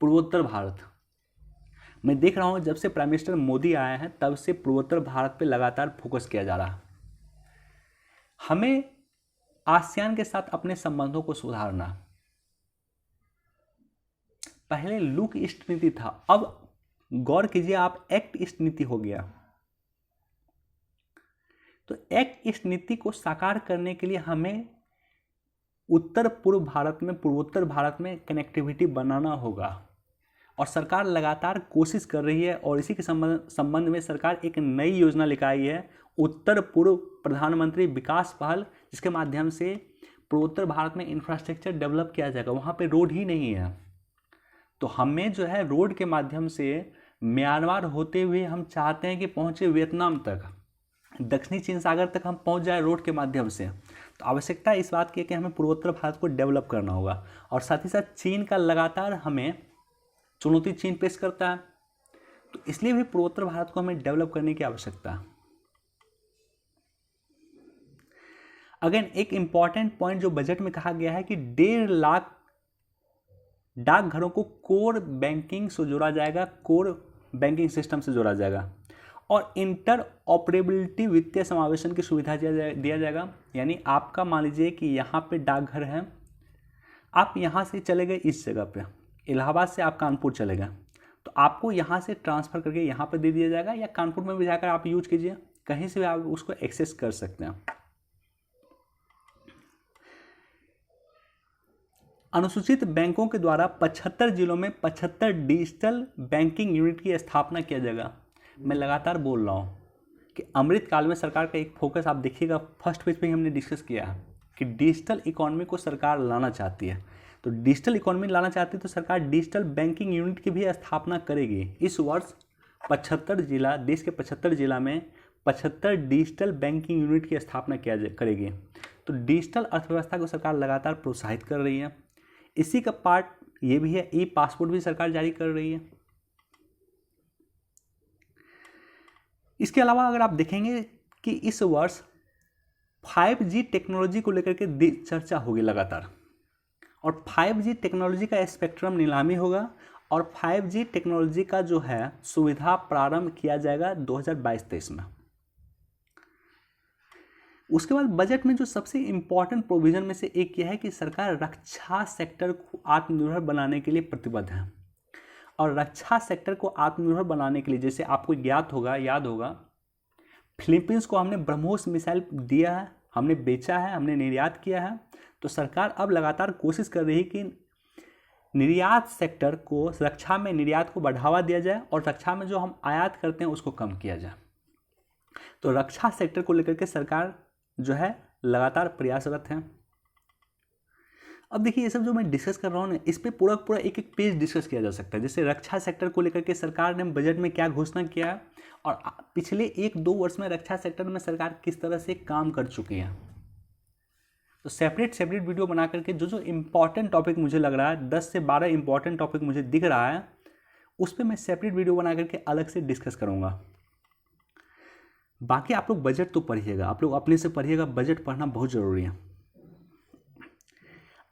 पूर्वोत्तर भारत। मैं देख रहा हूँ जब से प्राइम मिनिस्टर मोदी आया है तब से पूर्वोत्तर भारत पे लगातार फोकस किया जा रहा है। हमें आसियान के साथ अपने संबंधों को सुधारना। पहले लुक ईस्ट नीति था, अब गौर कीजिए आप, एक्ट ईस्ट नीति हो गया। तो एक्ट ईस्ट नीति को साकार करने के लिए हमें उत्तर पूर्व भारत में, पूर्वोत्तर भारत में कनेक्टिविटी बनाना होगा और सरकार लगातार कोशिश कर रही है। और इसी के संबंध में सरकार एक नई योजना लेकर आई है, उत्तर पूर्व प्रधानमंत्री विकास पहल, जिसके माध्यम से पूर्वोत्तर भारत में इंफ्रास्ट्रक्चर डेवलप किया जाएगा। वहाँ पे रोड ही नहीं है, तो हमें जो है रोड के माध्यम से म्यांमार होते हुए हम चाहते हैं कि पहुँचे वियतनाम तक, दक्षिणी चीन सागर तक हम पहुँच जाए रोड के माध्यम से। तो आवश्यकता इस बात की है कि हमें पूर्वोत्तर भारत को डेवलप करना होगा। और साथ ही साथ चीन का लगातार हमें चुनौती चीन पेश करता है, तो इसलिए भी पूर्वोत्तर भारत को हमें डेवलप करने की आवश्यकता है। अगेन एक इंपॉर्टेंट पॉइंट जो बजट में कहा गया है कि 1.5 लाख डाकघरों को कोर बैंकिंग से जोड़ा जाएगा, कोर बैंकिंग सिस्टम से जोड़ा जाएगा। और इंटर ऑपरेबिलिटी वित्तीय समावेशन की सुविधा दिया जाएगा। यानी आपका मान लीजिए कि यहाँ पे डाकघर है, आप यहाँ से चले गए इस जगह पे, इलाहाबाद से आप कानपुर चले गए, तो आपको यहाँ से ट्रांसफ़र करके यहाँ पे दे दिया जाएगा, या कानपुर में भी जाकर आप यूज कीजिए, कहीं से भी आप उसको एक्सेस कर सकते हैं। अनुसूचित बैंकों के द्वारा 75 जिलों में 75 डिजिटल बैंकिंग यूनिट की स्थापना किया जाएगा। मैं लगातार बोल रहा हूँ कि अमृत काल में सरकार का एक फोकस आप देखिएगा, फर्स्ट पेज पे ही हमने डिस्कस किया है कि डिजिटल इकोनॉमी को सरकार लाना चाहती है। तो डिजिटल इकोनॉमी लाना चाहती है तो सरकार डिजिटल बैंकिंग यूनिट की भी स्थापना करेगी। इस वर्ष 75 जिला, देश के 75 जिला में 75 डिजिटल बैंकिंग यूनिट की स्थापना करेगी। तो डिजिटल अर्थव्यवस्था को सरकार लगातार प्रोत्साहित कर रही है। इसी का पार्ट ये भी है, ई पासपोर्ट भी सरकार जारी कर रही है। इसके अलावा अगर आप देखेंगे कि इस वर्ष 5G टेक्नोलॉजी को लेकर के चर्चा होगी लगातार, और 5G टेक्नोलॉजी का स्पेक्ट्रम नीलामी होगा और 5G टेक्नोलॉजी का जो है सुविधा प्रारंभ किया जाएगा 2022-23 में। उसके बाद बजट में जो सबसे इम्पॉर्टेंट प्रोविजन में से एक यह है कि सरकार रक्षा सेक्टर को आत्मनिर्भर बनाने के लिए प्रतिबद्ध है। और रक्षा सेक्टर को आत्मनिर्भर बनाने के लिए, जैसे आपको याद होगा फिलीपींस को हमने ब्रह्मोस मिसाइल दिया है, हमने बेचा है, हमने निर्यात किया है। तो सरकार अब लगातार कोशिश कर रही है कि निर्यात सेक्टर को, रक्षा में निर्यात को बढ़ावा दिया जाए और रक्षा में जो हम आयात करते हैं उसको कम किया जाए। तो रक्षा सेक्टर को लेकर के सरकार जो है लगातार प्रयासरत है। अब देखिए, ये सब जो मैं डिस्कस कर रहा हूँ ना, इस पर पूरा एक एक पेज डिस्कस किया जा सकता है। जैसे रक्षा सेक्टर को लेकर के सरकार ने बजट में क्या घोषणा किया है और पिछले 1-2 वर्ष में रक्षा सेक्टर में सरकार किस तरह से काम कर चुकी है। तो सेपरेट वीडियो बना करके जो इम्पॉर्टेंट टॉपिक मुझे लग रहा है, 10 से 12 इम्पॉर्टेंट टॉपिक मुझे दिख रहा है, उस पर मैं सेपरेट वीडियो बना करके अलग से डिस्कस करूँगा। बाकी आप लोग बजट तो पढ़िएगा, आप लोग अपने से पढ़िएगा, बजट पढ़ना बहुत ज़रूरी है।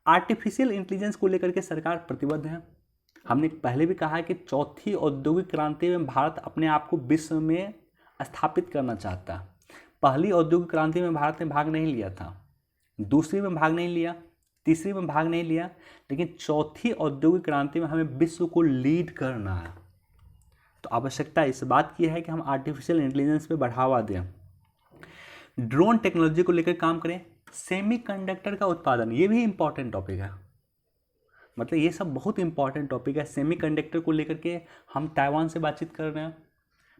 आर्टिफिशियल इंटेलिजेंस को लेकर के सरकार प्रतिबद्ध है। हमने पहले भी कहा है कि चौथी औद्योगिक क्रांति में भारत अपने आप को विश्व में स्थापित करना चाहता है। पहली औद्योगिक क्रांति में भारत ने भाग नहीं लिया था, दूसरी में भाग नहीं लिया, तीसरी में भाग नहीं लिया, लेकिन चौथी औद्योगिक क्रांति में हमें विश्व को लीड करना है। तो आवश्यकता इस बात की है कि हम आर्टिफिशियल इंटेलिजेंस पे बढ़ावा दें, ड्रोन टेक्नोलॉजी को लेकर काम करें, सेमीकंडक्टर का उत्पादन, ये भी इम्पॉर्टेंट टॉपिक है। मतलब ये सब बहुत इंपॉर्टेंट टॉपिक है। सेमीकंडक्टर को लेकर के हम ताइवान से बातचीत कर रहे हैं।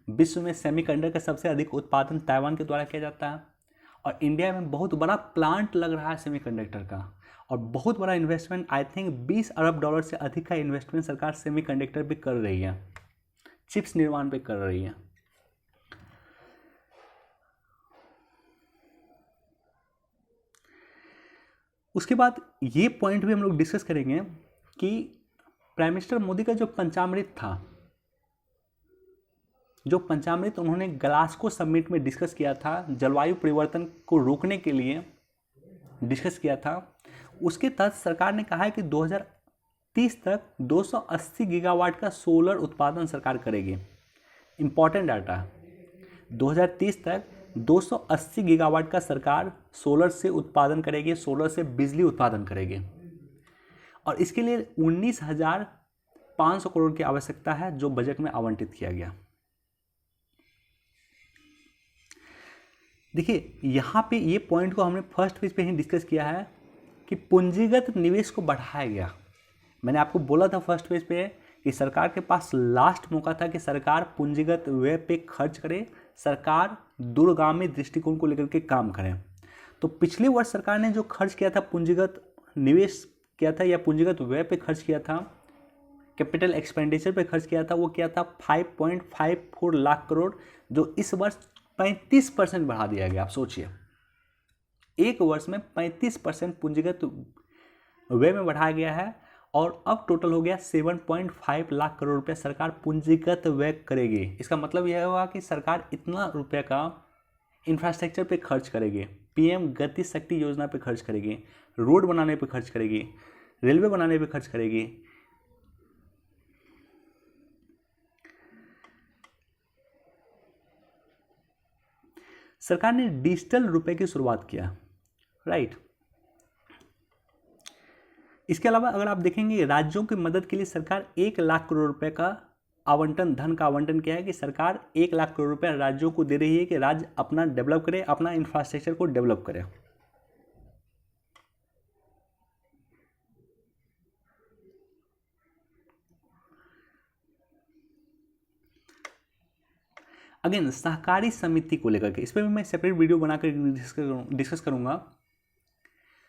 विश्व में सेमीकंडक्टर का सबसे अधिक उत्पादन ताइवान के द्वारा किया जाता है और इंडिया में बहुत बड़ा प्लांट लग रहा है सेमीकंडक्टर का, और बहुत बड़ा इन्वेस्टमेंट, आई थिंक $20 अरब से अधिक का इन्वेस्टमेंट सरकार सेमीकंडक्टर पे कर रही है, चिप्स निर्माण पे कर रही है। उसके बाद ये पॉइंट भी हम लोग डिस्कस करेंगे कि प्राइम मिनिस्टर मोदी का जो पंचामृत था, जो पंचामृत उन्होंने ग्लासगो समिट में डिस्कस किया था, जलवायु परिवर्तन को रोकने के लिए डिस्कस किया था, उसके तहत सरकार ने कहा है कि 2030 तक 280 गीगावाट का सोलर उत्पादन सरकार करेगी। इंपॉर्टेंट डाटा है, 2030 तक 280 गीगावाट का सरकार सोलर से उत्पादन करेगी, सोलर से बिजली उत्पादन करेगी। और इसके लिए 19,500 करोड़ की आवश्यकता है, जो बजट में आवंटित किया गया। देखिए यहाँ पे ये पॉइंट को हमने फर्स्ट पेज पे ही डिस्कस किया है कि पूंजीगत निवेश को बढ़ाया गया। मैंने आपको बोला था फर्स्ट पेज पे कि सरकार के पास लास्ट मौका था कि सरकार पूंजीगत व्यय पे खर्च करे, सरकार दूरगामी दृष्टिकोण को लेकर के काम करे। तो पिछले वर्ष सरकार ने जो खर्च किया था, पूंजीगत निवेश किया था या पूंजीगत व्यय पे खर्च किया था, कैपिटल एक्सपेंडिचर पे खर्च किया था, वो किया था 5.54 लाख करोड़, जो इस वर्ष 35% बढ़ा दिया गया। आप सोचिए, एक वर्ष में 35% पूंजीगत व्यय में बढ़ाया गया है और अब टोटल हो गया 7.5 लाख करोड़ रुपया सरकार पूंजीगत व्यय करेगी। इसका मतलब यह होगा कि सरकार इतना रुपये का इंफ्रास्ट्रक्चर पे खर्च करेगी, पीएम गति शक्ति योजना पे खर्च करेगी, रोड बनाने पे खर्च करेगी, रेलवे बनाने पे खर्च करेगी। सरकार ने डिजिटल रुपए की शुरुआत किया, राइट। इसके अलावा अगर आप देखेंगे राज्यों की मदद के लिए सरकार 1 लाख करोड़ रुपए का आवंटन, धन का आवंटन किया है कि सरकार 1 लाख करोड़ रुपए राज्यों को दे रही है कि राज्य अपना डेवलप करे, अपना इंफ्रास्ट्रक्चर को डेवलप करे। अगेन सहकारी समिति को लेकर के इस पर भी मैं सेपरेट वीडियो बनाकर डिस्कस करूंगा।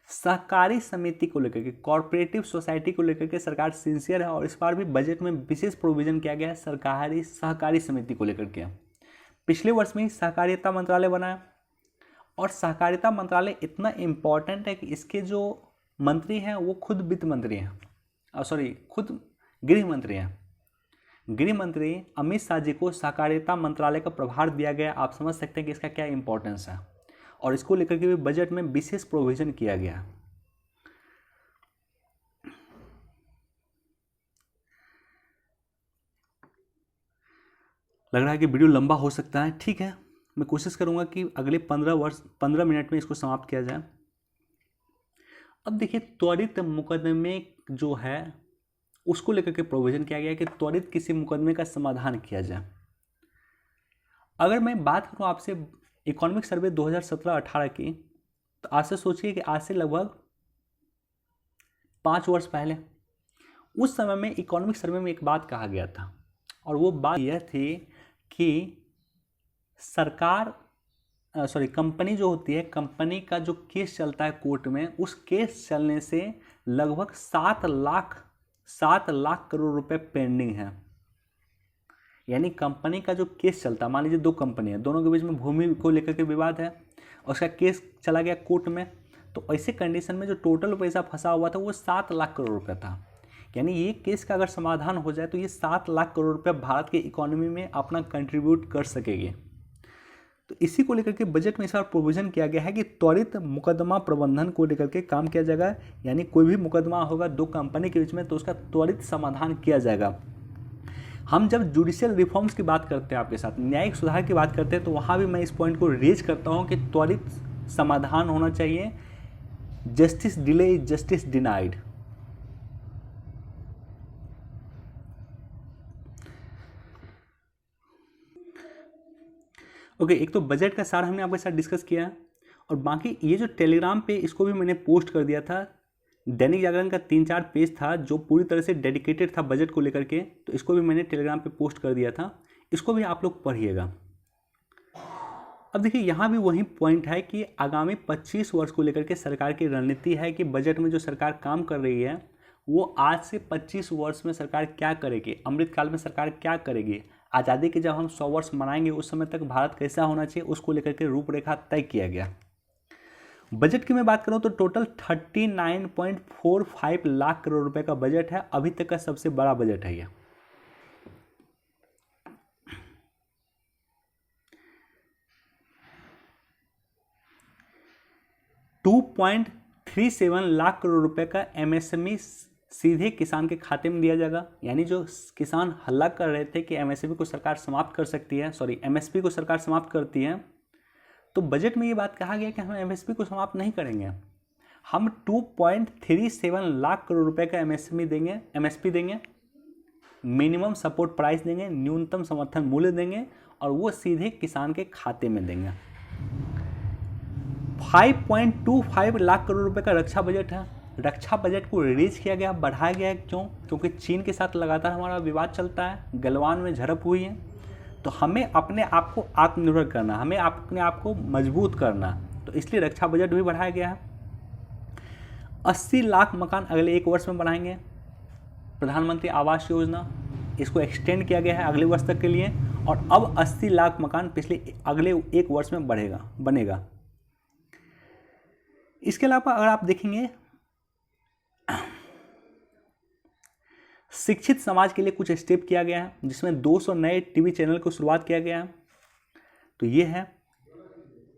सहकारी समिति को लेकर के, कॉर्पोरेटिव सोसाइटी को लेकर के सरकार सिंसियर है और इस बार भी बजट में विशेष प्रोविजन किया गया है सहकारी समिति को लेकर के। पिछले वर्ष में ही सहकारिता मंत्रालय बना और सहकारिता मंत्रालय इतना इम्पोर्टेंट है कि इसके जो मंत्री हैं वो खुद वित्त मंत्री हैं, खुद गृह मंत्री हैं। गृह मंत्री अमित शाह जी को सहकारिता मंत्रालय का प्रभार दिया गया। आप समझ सकते हैं कि इसका क्या इंपॉर्टेंस है और इसको लेकर के भी बजट में विशेष प्रोविजन किया गया। लग रहा है कि वीडियो लंबा हो सकता है, ठीक है, मैं कोशिश करूंगा कि अगले 15 मिनट में इसको समाप्त किया जाए। अब देखिए त्वरित मुकदमे जो है उसको लेकर के प्रोविजन किया गया है कि त्वरित किसी मुकदमे का समाधान किया जाए। अगर मैं बात करूं आपसे इकोनॉमिक सर्वे 2017-18 की, तो आज से सोचिए कि आज से लगभग 5 वर्ष पहले उस समय में इकोनॉमिक सर्वे में एक बात कहा गया था और वो बात यह थी कि कंपनी जो होती है, कंपनी का जो केस चलता है कोर्ट में, उस केस चलने से लगभग 7 लाख करोड़ रुपए पेंडिंग है। यानी कंपनी का जो केस चलता है, मान लीजिए 2 कंपनी है, दोनों के बीच में भूमि को लेकर के विवाद है और उसका केस चला गया कोर्ट में, तो ऐसे कंडीशन में जो टोटल पैसा फंसा हुआ था वो 7 लाख करोड़ रुपए था। यानी ये केस का अगर समाधान हो जाए तो ये 7 लाख करोड़ रुपए भारत की इकोनॉमी में अपना कंट्रीब्यूट कर सकेगी। तो इसी को लेकर के बजट में इस बार प्रोविजन किया गया है कि त्वरित मुकदमा प्रबंधन को लेकर के काम किया जाएगा। यानी कोई भी मुकदमा होगा 2 कंपनी के बीच में तो उसका त्वरित समाधान किया जाएगा। हम जब जुडिशियल रिफॉर्म्स की बात करते हैं, आपके साथ न्यायिक सुधार की बात करते हैं, तो वहाँ भी मैं इस पॉइंट को रेज करता हूँ कि त्वरित समाधान होना चाहिए। Justice delay is justice denied. Okay, एक तो बजट का सार हमने आपके साथ डिस्कस किया और बाकी ये जो टेलीग्राम पे इसको भी मैंने पोस्ट कर दिया था। दैनिक जागरण का 3-4 पेज था जो पूरी तरह से डेडिकेटेड था बजट को लेकर के, तो इसको भी मैंने टेलीग्राम पे पोस्ट कर दिया था, इसको भी आप लोग पढ़िएगा। अब देखिए यहाँ भी वही पॉइंट है कि आगामी 25 वर्ष को लेकर के सरकार की रणनीति है कि बजट में जो सरकार काम कर रही है वो आज से 25 वर्ष में सरकार क्या करेगी, अमृतकाल में सरकार क्या करेगी, आज़ादी के जब हम 100 वर्ष मनाएंगे उस समय तक भारत कैसा होना चाहिए, उसको लेकर के रूपरेखा तय किया गया। बजट की मैं बात करूं तो टोटल 39.45 लाख करोड़ रुपए का बजट है। अभी तक का सबसे बड़ा बजट है यह। $2.3 2.37 लाख करोड़ रुपए का एमएसएमई सीधे किसान के खाते में दिया जाएगा। यानी जो किसान हल्ला कर रहे थे कि एमएसपी को सरकार समाप्त कर सकती है, एमएसपी को सरकार समाप्त करती है, तो बजट में ये बात कहा गया कि हम एमएसपी को समाप्त नहीं करेंगे, हम 2.37 लाख करोड़ रुपए का एमएसपी देंगे, मिनिमम सपोर्ट प्राइस देंगे, न्यूनतम समर्थन मूल्य देंगे और वो सीधे किसान के खाते में देंगे। 5.25 लाख करोड़ रुपए का रक्षा बजट है। रक्षा बजट को रिलीज किया गया, बढ़ाया गया है। क्यों? क्योंकि चीन के साथ लगातार हमारा विवाद चलता है, गलवान में झड़प हुई है, तो हमें अपने आप को आत्मनिर्भर करना, हमें अपने आप को मजबूत करना, तो इसलिए रक्षा बजट भी बढ़ाया गया है। 80 लाख मकान अगले 1 वर्ष में बनाएंगे। प्रधानमंत्री आवास योजना, इसको एक्सटेंड किया गया है अगले वर्ष तक के लिए, और अब 80 लाख मकान अगले 1 वर्ष में बनेगा। इसके अलावा अगर आप देखेंगे शिक्षित समाज के लिए कुछ स्टेप किया गया है, जिसमें 200 नए टीवी चैनल को शुरुआत किया गया है। तो ये है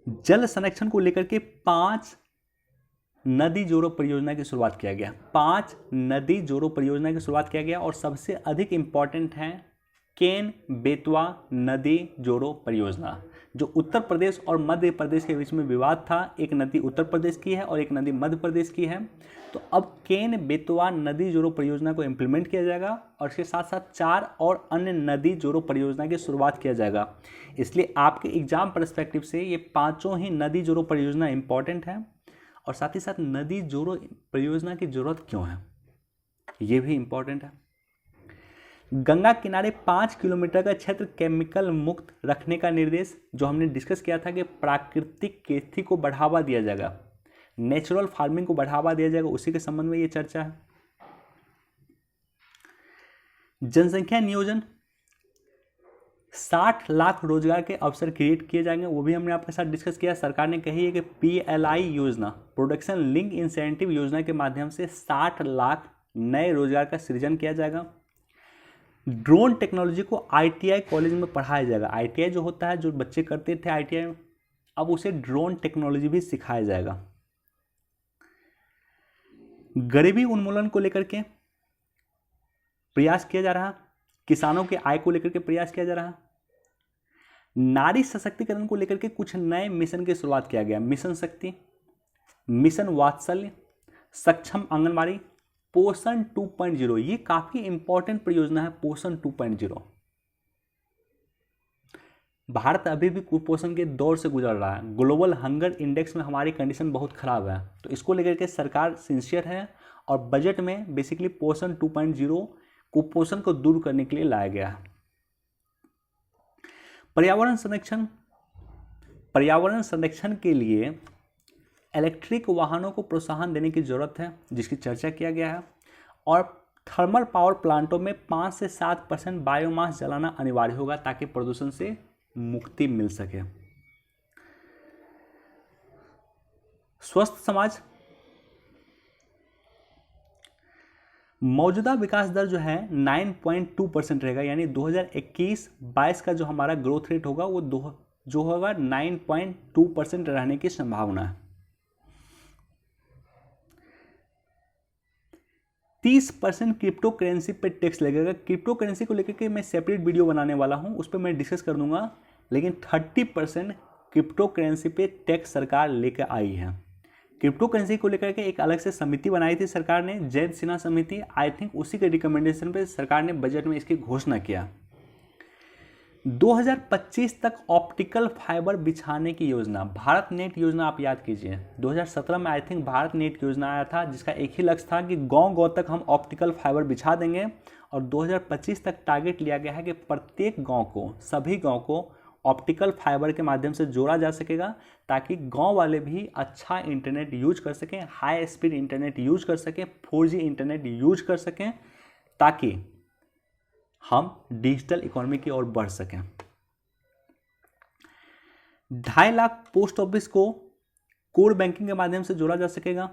जल संरक्षण को लेकर के 5 नदी जोड़ो परियोजना की शुरुआत किया गया। 5 नदी जोड़ो परियोजना की शुरुआत किया गया, और सबसे अधिक इंपॉर्टेंट है केन बेतवा नदी जोड़ो परियोजना, जो उत्तर प्रदेश और मध्य प्रदेश के बीच में विवाद था। एक नदी उत्तर प्रदेश की है और एक नदी मध्य प्रदेश की है। तो अब केन बेतवा नदी जोड़ो परियोजना को इम्प्लीमेंट किया जाएगा, और इसके साथ साथ 4 और अन्य नदी जोड़ो परियोजना की शुरुआत किया जाएगा। इसलिए आपके एग्जाम पर्सपेक्टिव से ये 5 ही नदी जोड़ो परियोजना इंपॉर्टेंट है, और साथ ही साथ नदी जोड़ो परियोजना की जरूरत क्यों है ये भी इंपॉर्टेंट है। गंगा किनारे 5 किलोमीटर का क्षेत्र केमिकल मुक्त रखने का निर्देश, जो हमने डिस्कस किया था कि प्राकृतिक खेती को बढ़ावा दिया जाएगा, नेचुरल फार्मिंग को बढ़ावा दिया जाएगा, उसी के संबंध में ये चर्चा है। जनसंख्या नियोजन, 60 लाख रोजगार के अवसर क्रिएट किए जाएंगे, वो भी हमने आपके साथ डिस्कस किया। सरकार ने कही है कि PLI योजना, प्रोडक्शन लिंक इंसेंटिव योजना के माध्यम से 60 लाख नए रोजगार का सृजन किया जाएगा। ड्रोन टेक्नोलॉजी को ITI कॉलेज में पढ़ाया जाएगा। ITI जो होता है, जो बच्चे करते थे ITI में, अब उसे ड्रोन टेक्नोलॉजी भी सिखाया जाएगा। गरीबी उन्मूलन को लेकर के प्रयास किया जा रहा है, किसानों के आय को लेकर के प्रयास किया जा रहा है। नारी सशक्तिकरण को लेकर के कुछ नए मिशन की शुरुआत किया गया। मिशन शक्ति, मिशन वात्सल्य, सक्षम आंगनबाड़ी, पोषण 2.0, ये काफी इंपॉर्टेंट परियोजना है। पोषण 2.0, भारत अभी भी कुपोषण के दौर से गुजर रहा है। ग्लोबल हंगर इंडेक्स में हमारी कंडीशन बहुत खराब है, तो इसको लेकर के सरकार सिंसियर है, और बजट में बेसिकली पोषण 2.0 कुपोषण को दूर करने के लिए लाया गया है। पर्यावरण संरक्षण के लिए इलेक्ट्रिक वाहनों को प्रोत्साहन देने की जरूरत है, जिसकी चर्चा किया गया है। और थर्मल पावर प्लांटों में 5 से 7% बायोमास जलाना अनिवार्य होगा, ताकि प्रदूषण से मुक्ति मिल सके। स्वस्थ समाज, मौजूदा विकास दर जो है 9.2% रहेगा, यानी 2021-22 का जो हमारा ग्रोथ रेट होगा वो जो होगा 9.2% रहने की संभावना है। 30% क्रिप्टो करेंसी पे टैक्स लगेगा। क्रिप्टो करेंसी को लेकर के मैं सेपरेट वीडियो बनाने वाला हूं, उस पर मैं डिस्कस कर दूंगा, लेकिन 30% क्रिप्टो करेंसी पे टैक्स सरकार लेकर आई है। क्रिप्टो करेंसी को लेकर के एक अलग से समिति बनाई थी सरकार ने, जैन सिन्हा समिति, आई थिंक उसी के रिकमेंडेशन पे सरकार ने बजट में इसकी घोषणा किया। 2025 तक ऑप्टिकल फाइबर बिछाने की योजना, भारत नेट योजना आप याद कीजिए। 2017 में आई थिंक भारत नेट योजना आया था, जिसका एक ही लक्ष्य था कि गांव-गांव तक हम ऑप्टिकल फाइबर बिछा देंगे, और 2025 तक टारगेट लिया गया है कि प्रत्येक गांव को, सभी गांव को ऑप्टिकल फाइबर के माध्यम से जोड़ा जा सकेगा, ताकि गांव वाले भी अच्छा इंटरनेट यूज कर सकें, हाई स्पीड इंटरनेट यूज कर सकें, 4G इंटरनेट यूज कर सकें, ताकि हम डिजिटल इकोनॉमी की ओर बढ़ सकें। 2.5 लाख पोस्ट ऑफिस को कोर बैंकिंग के माध्यम से जोड़ा जा सकेगा।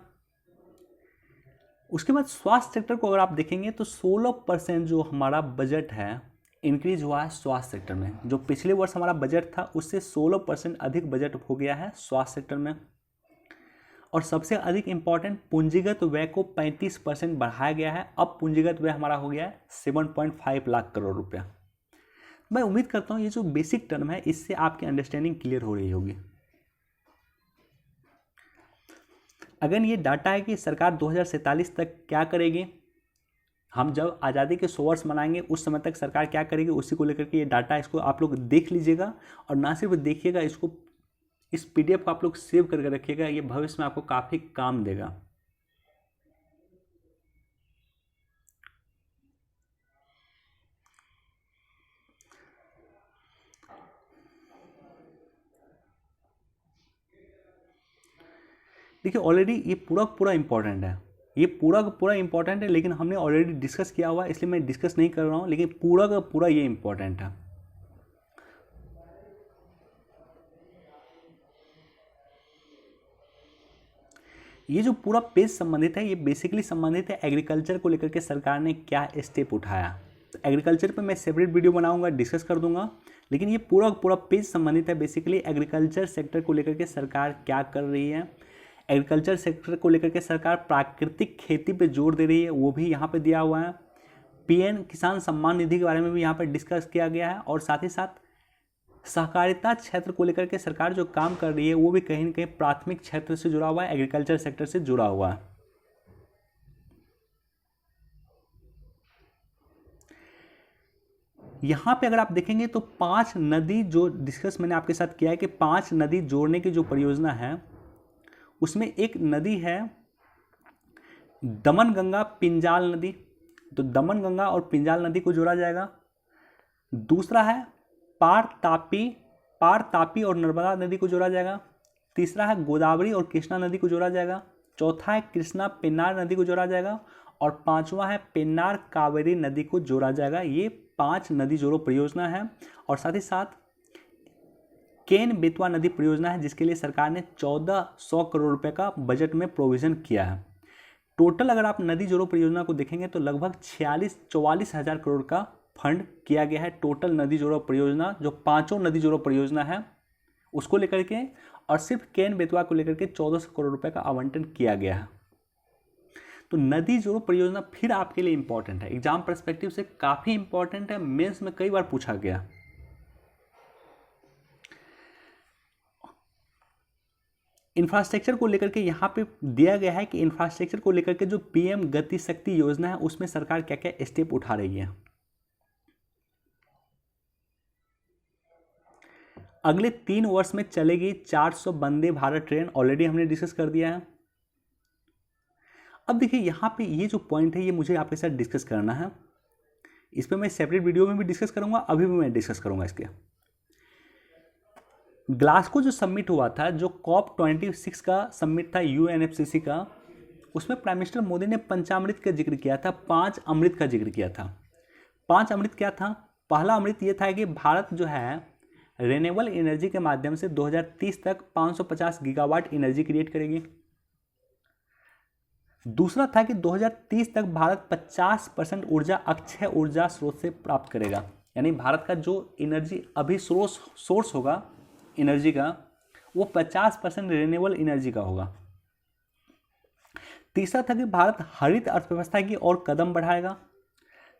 उसके बाद स्वास्थ्य सेक्टर को अगर आप देखेंगे तो 16% जो हमारा बजट है इंक्रीज हुआ है स्वास्थ्य सेक्टर में। जो पिछले वर्ष हमारा बजट था उससे 16% अधिक बजट हो गया है स्वास्थ्य सेक्टर में। और सबसे अधिक इंपॉर्टेंट पूंजीगत व्यय को 35% बढ़ाया गया है। अब पूंजीगत व्यय हमारा हो गया है 7.5 लाख करोड़ रुपया। मैं उम्मीद करता हूँ ये जो बेसिक टर्म है इससे आपकी अंडरस्टैंडिंग क्लियर हो रही होगी। अगर ये डाटा है कि सरकार 2047 तक क्या करेगी, हम जब आज़ादी के 100 वर्ष मनाएंगे उस समय तक सरकार क्या करेगी, उसी को लेकर के ये डाटा, इसको आप लोग देख लीजिएगा। और ना सिर्फ देखिएगा, इसको इस PDF को आप लोग सेव करके रखिएगा, ये भविष्य में आपको काफ़ी काम देगा। देखिए ऑलरेडी ये पूरा इंपॉर्टेंट है, ये पूरा इंपॉर्टेंट है, लेकिन हमने ऑलरेडी डिस्कस किया हुआ है इसलिए मैं डिस्कस नहीं कर रहा हूँ, लेकिन पूरा का पूरा ये इंपॉर्टेंट है। ये जो पूरा पेज संबंधित है ये बेसिकली संबंधित है एग्रीकल्चर को लेकर के सरकार ने क्या स्टेप उठाया। तो एग्रीकल्चर पे मैं सेपरेट वीडियो बनाऊंगा, डिस्कस कर दूंगा, लेकिन ये पूरा पेज संबंधित है बेसिकली एग्रीकल्चर सेक्टर को लेकर के सरकार क्या कर रही है। एग्रीकल्चर सेक्टर को लेकर के सरकार प्राकृतिक खेती पे जोर दे रही है, वो भी यहाँ पे दिया हुआ है। PM किसान सम्मान निधि के बारे में भी यहाँ पर डिस्कस किया गया है, और साथ ही साथ सहकारिता क्षेत्र को लेकर के सरकार जो काम कर रही है वो भी कहीं ना कहीं प्राथमिक क्षेत्र से जुड़ा हुआ है, एग्रीकल्चर सेक्टर से जुड़ा हुआ है। यहाँ पे अगर आप देखेंगे तो 5 नदी जो डिस्कस मैंने आपके साथ किया है कि 5 नदी जोड़ने की जो परियोजना है उसमें एक नदी है दमन गंगा पिंजाल नदी, तो दमन गंगा और पिंजाल नदी को जोड़ा जाएगा। दूसरा है पार तापी और नर्मदा नदी को जोड़ा जाएगा। तीसरा है गोदावरी और कृष्णा नदी को जोड़ा जाएगा। चौथा है कृष्णा पेन्नार नदी को जोड़ा जाएगा, और पांचवा है पेन्नार कावेरी नदी को जोड़ा जाएगा। ये 5 नदी जोड़ो परियोजना है, और साथ ही साथ केन बेतवा नदी परियोजना है जिसके लिए सरकार ने 1400 करोड़ रुपए का बजट में प्रोविजन किया है। टोटल अगर आप नदी जोड़ो परियोजना को देखेंगे तो लगभग 44 हज़ार करोड़ का फंड किया गया है टोटल नदी जोड़ो परियोजना, जो 5 नदी जोड़ो परियोजना है उसको लेकर के, और सिर्फ केन बेतवा को लेकर के 1400 करोड़ रुपए का आवंटन किया गया है। तो नदी जोड़ो परियोजना फिर आपके लिए इंपॉर्टेंट है, एग्जाम पर्सपेक्टिव से काफ़ी इंपॉर्टेंट है, मेंस में कई बार पूछा गया। इंफ्रास्ट्रक्चर को लेकर के यहाँ पे दिया गया है कि इंफ्रास्ट्रक्चर को लेकर के जो PM गति शक्ति योजना है उसमें सरकार क्या क्या स्टेप उठा रही है। अगले 3 वर्ष में चलेगी 400 वंदे भारत ट्रेन, ऑलरेडी हमने डिस्कस कर दिया है। अब देखिए यहाँ पे ये जो पॉइंट है ये मुझे आपके साथ डिस्कस करना है, इस पर मैं सेपरेट वीडियो में भी डिस्कस करूंगा, अभी भी मैं डिस्कस करूंगा। इसके ग्लासगो जो सबमिट हुआ था, जो COP26 का सबमिट था UNFCCC का, उसमें प्राइम मिनिस्टर मोदी ने पंचामृत का जिक्र किया था, 5 अमृत का जिक्र किया था। 5 अमृत क्या था? पहला अमृत ये था कि भारत जो है रिन्यूएबल एनर्जी के माध्यम से 2030 तक 550 गीगावाट एनर्जी क्रिएट करेगी। दूसरा था कि 2030 तक भारत 50% ऊर्जा अक्षय ऊर्जा स्रोत से प्राप्त करेगा, यानी भारत का जो एनर्जी अभी सोर्स होगा एनर्जी का वो 50% रिन्यूएबल एनर्जी का होगा। तीसरा था कि भारत हरित अर्थव्यवस्था की ओर कदम बढ़ाएगा।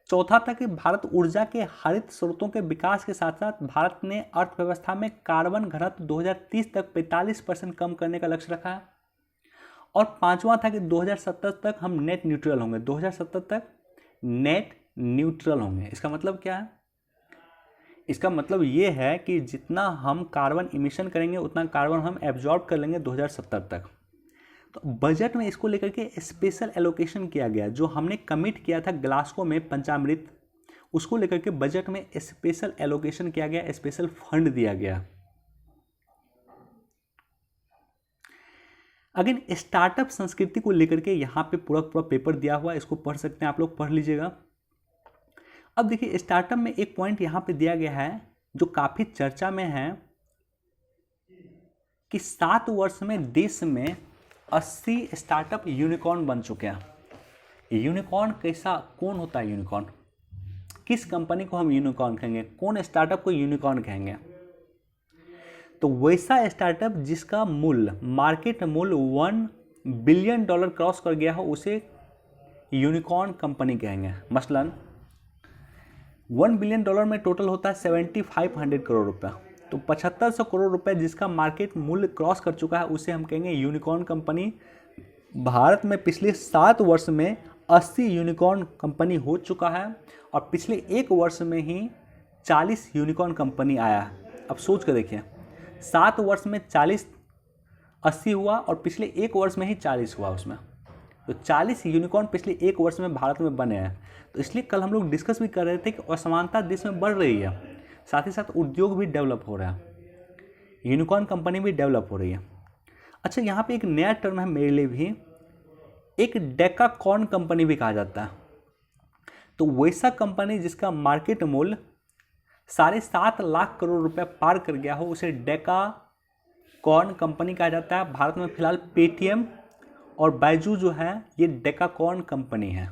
चौथा था कि भारत ऊर्जा के हरित स्रोतों के विकास के साथ साथ भारत ने अर्थव्यवस्था में कार्बन घनत्व 2030 तक 45% कम करने का लक्ष्य रखा है। और पांचवा था कि 2070 तक हम नेट न्यूट्रल होंगे, 2070 तक नेट न्यूट्रल होंगे। इसका मतलब क्या है? इसका मतलब ये है कि जितना हम कार्बन इमिशन करेंगे उतना कार्बन हम एब्जॉर्ब कर लेंगे 2070 तक। तो बजट में इसको लेकर के स्पेशल एलोकेशन किया गया, जो हमने कमिट किया था ग्लासगो में पंचामृत, उसको लेकर के बजट में स्पेशल एलोकेशन किया गया, स्पेशल फंड दिया गया। अगेन स्टार्टअप संस्कृति को लेकर के यहाँ पे पूरा पेपर दिया हुआ है, इसको पढ़ सकते हैं आप लोग, पढ़ लीजिएगा। अब देखिए स्टार्टअप में एक पॉइंट यहाँ पे दिया गया है जो काफ़ी चर्चा में है कि 7 वर्ष में देश में 80 स्टार्टअप यूनिकॉर्न बन चुके हैं। यूनिकॉर्न कैसा, कौन होता है यूनिकॉर्न? किस कंपनी को हम यूनिकॉर्न कहेंगे? कौन स्टार्टअप को यूनिकॉर्न कहेंगे? तो वैसा स्टार्टअप जिसका मूल्य, मार्केट मूल्य बिलियन डॉलर क्रॉस कर गया हो उसे यूनिकॉर्न कंपनी कहेंगे। मसलन 1 बिलियन डॉलर में टोटल होता है 7500 करोड़ रुपया, तो 7500 करोड़ रुपए जिसका मार्केट मूल्य क्रॉस कर चुका है उसे हम कहेंगे यूनिकॉर्न कंपनी। भारत में पिछले 7 वर्ष में 80 यूनिकॉर्न कंपनी हो चुका है और पिछले 1 वर्ष में ही 40 यूनिकॉर्न कंपनी आया है। अब सोच कर देखिए, 7 वर्ष में 40 80 हुआ और पिछले 1 वर्ष में ही 40 हुआ उसमें, तो 40 यूनिकॉर्न पिछले 1 वर्ष में भारत में बने हैं। तो इसलिए कल हम लोग डिस्कस भी कर रहे थे कि असमानता देश में बढ़ रही है, साथ ही साथ उद्योग भी डेवलप हो रहा है, यूनिकॉर्न कंपनी भी डेवलप हो रही है। अच्छा, यहाँ पे एक नया टर्म है मेरे लिए भी, एक डेकाकॉर्न कंपनी भी कहा जाता है। तो वैसा कंपनी जिसका मार्केट मूल्य 7.5 लाख करोड़ रुपए पार कर गया हो उसे डेकाकॉर्न कंपनी कहा जाता है। भारत में फिलहाल पेटीएम और बायजू जो है ये डेकाकॉर्न कंपनी है।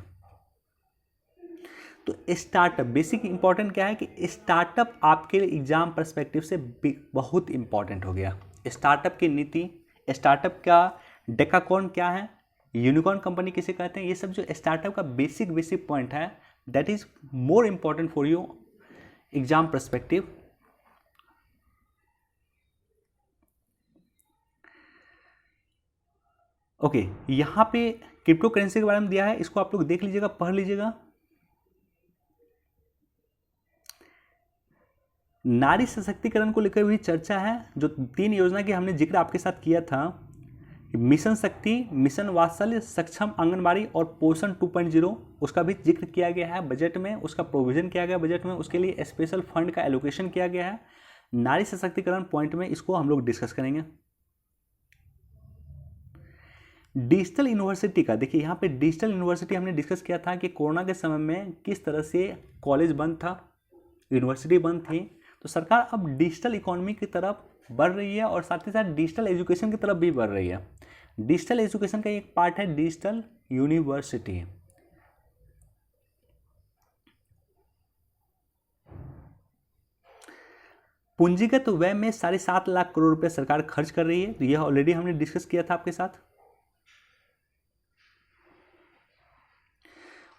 तो स्टार्टअप बेसिक इंपॉर्टेंट क्या है कि स्टार्टअप आपके लिए एग्जाम पर्सपेक्टिव से बहुत इंपॉर्टेंट हो गया। स्टार्टअप की नीति, स्टार्टअप का डेकाकॉर्न क्या है, यूनिकॉर्न कंपनी किसे कहते हैं, ये सब जो स्टार्टअप का बेसिक पॉइंट है that is more important for you exam perspective. Okay, यहाँ पे क्रिप्टो करेंसी के बारे में दिया है, इसको आप लोग देख लीजिएगा, पढ़ लीजिएगा। नारी सशक्तिकरण को लेकर भी चर्चा है। जो 3 योजना की हमने जिक्र आपके साथ किया था, मिशन शक्ति, मिशन वात्सल्य, सक्षम आंगनबाड़ी और पोषण 2.0, उसका भी जिक्र किया गया है बजट में, उसका प्रोविजन किया गया बजट में, उसके लिए स्पेशल फंड का एलोकेशन किया गया है। नारी सशक्तिकरण पॉइंट में इसको हम लोग डिस्कस करेंगे। डिजिटल यूनिवर्सिटी का देखिए, यहाँ पे डिजिटल यूनिवर्सिटी हमने डिस्कस किया था कि कोरोना के समय में किस तरह से कॉलेज बंद था, यूनिवर्सिटी बंद थी, तो सरकार अब डिजिटल इकोनॉमी की तरफ बढ़ रही है और साथ ही साथ डिजिटल एजुकेशन की तरफ भी बढ़ रही है। डिजिटल एजुकेशन का एक पार्ट है डिजिटल यूनिवर्सिटी। पूंजीगत व्यय में 7.5 लाख करोड़ रुपए सरकार खर्च कर रही है, तो यह ऑलरेडी हमने डिस्कस किया था आपके साथ।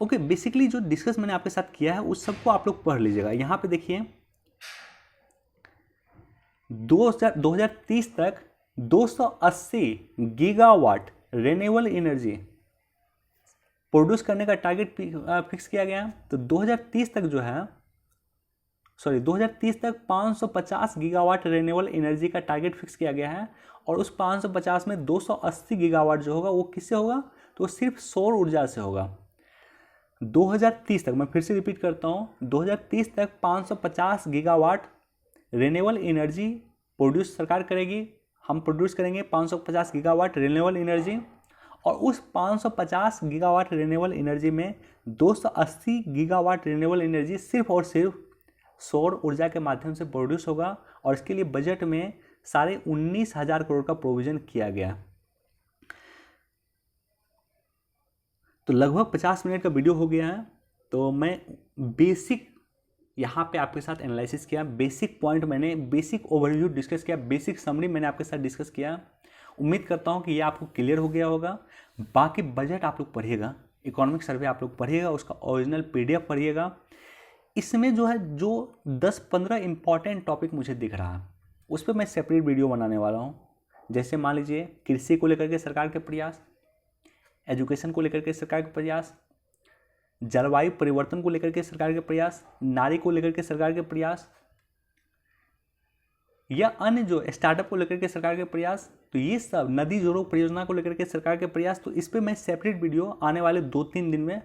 ओके, बेसिकली जो डिस्कस मैंने आपके साथ किया है उस सबको आप लोग पढ़ लीजिएगा। यहाँ पे देखिए 2030 तक 280 गीगावाट रिन्यूएबल एनर्जी प्रोड्यूस करने का टारगेट फिक्स किया गया। तो 2030 तक 550 गीगावाट रिन्यूएबल एनर्जी का टारगेट फिक्स किया गया है और उस 550 में 280 गीगावाट जो होगा वो किससे होगा, तो सिर्फ सौर ऊर्जा से होगा। 2030 तक, मैं फिर से रिपीट करता हूँ, 2030 तक 550 गीगावाट रिन्यूएबल एनर्जी प्रोड्यूस सरकार करेगी, हम प्रोड्यूस करेंगे 550 गीगावाट रिन्यूएबल एनर्जी, और उस 550 गीगावाट रिन्यूएबल एनर्जी में 280 गीगावाट रिन्यूएबल एनर्जी सिर्फ और सिर्फ सौर ऊर्जा के माध्यम से प्रोड्यूस होगा। और इसके लिए बजट में 19,500 करोड़ का प्रोविजन किया गया। तो लगभग 50 मिनट का वीडियो हो गया है। तो मैं बेसिक यहाँ पे आपके साथ एनालिसिस किया, बेसिक पॉइंट मैंने, बेसिक ओवरव्यू डिस्कस किया, बेसिक समरी मैंने आपके साथ डिस्कस किया। उम्मीद करता हूँ कि ये आपको क्लियर हो गया होगा। बाकी बजट आप लोग पढ़िएगा, इकोनॉमिक सर्वे आप लोग पढ़िएगा, उसका ओरिजिनल PDF पढ़िएगा। इसमें जो है जो 10-15 इंपॉर्टेंट टॉपिक मुझे दिख रहा है उस पर मैं सेपरेट वीडियो बनाने वाला हूँ। जैसे मान लीजिए कृषि को लेकर के सरकार के प्रयास, एजुकेशन को लेकर के सरकार के प्रयास, जलवायु परिवर्तन को लेकर के सरकार के प्रयास, नारी को लेकर के सरकार के प्रयास, या अन्य जो स्टार्टअप को लेकर के सरकार के प्रयास, तो ये सब नदी जोड़ो परियोजना को लेकर के सरकार के प्रयास। तो इस पर मैं सेपरेट वीडियो आने वाले 2-3 दिन में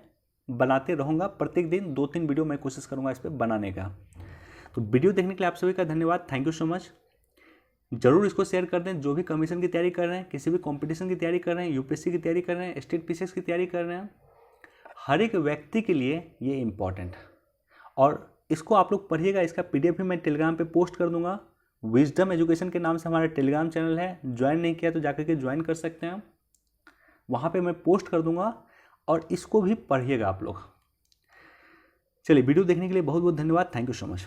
बनाते रहूँगा। प्रत्येक दिन 2-3 वीडियो मैं कोशिश करूँगा इस पर बनाने का। तो वीडियो देखने के लिए आप सभी का धन्यवाद, थैंक यू सो मच। जरूर इसको शेयर कर दें। जो भी कमीशन की तैयारी कर रहे हैं, किसी भी कंपटीशन की तैयारी कर रहे हैं, UPSC की तैयारी कर रहे हैं, स्टेट PCS की तैयारी कर रहे हैं, हर एक व्यक्ति के लिए ये इम्पॉर्टेंट है और इसको आप लोग पढ़िएगा। इसका PDF भी मैं टेलीग्राम पे पोस्ट कर दूंगा। विजडम एजुकेशन के नाम से हमारा टेलीग्राम चैनल है, ज्वाइन नहीं किया तो जाकर के ज्वाइन कर सकते हैं, वहाँ पे मैं पोस्ट कर दूंगा और इसको भी पढ़िएगा आप लोग। चलिए, वीडियो देखने के लिए बहुत बहुत धन्यवाद, थैंक यू सो मच।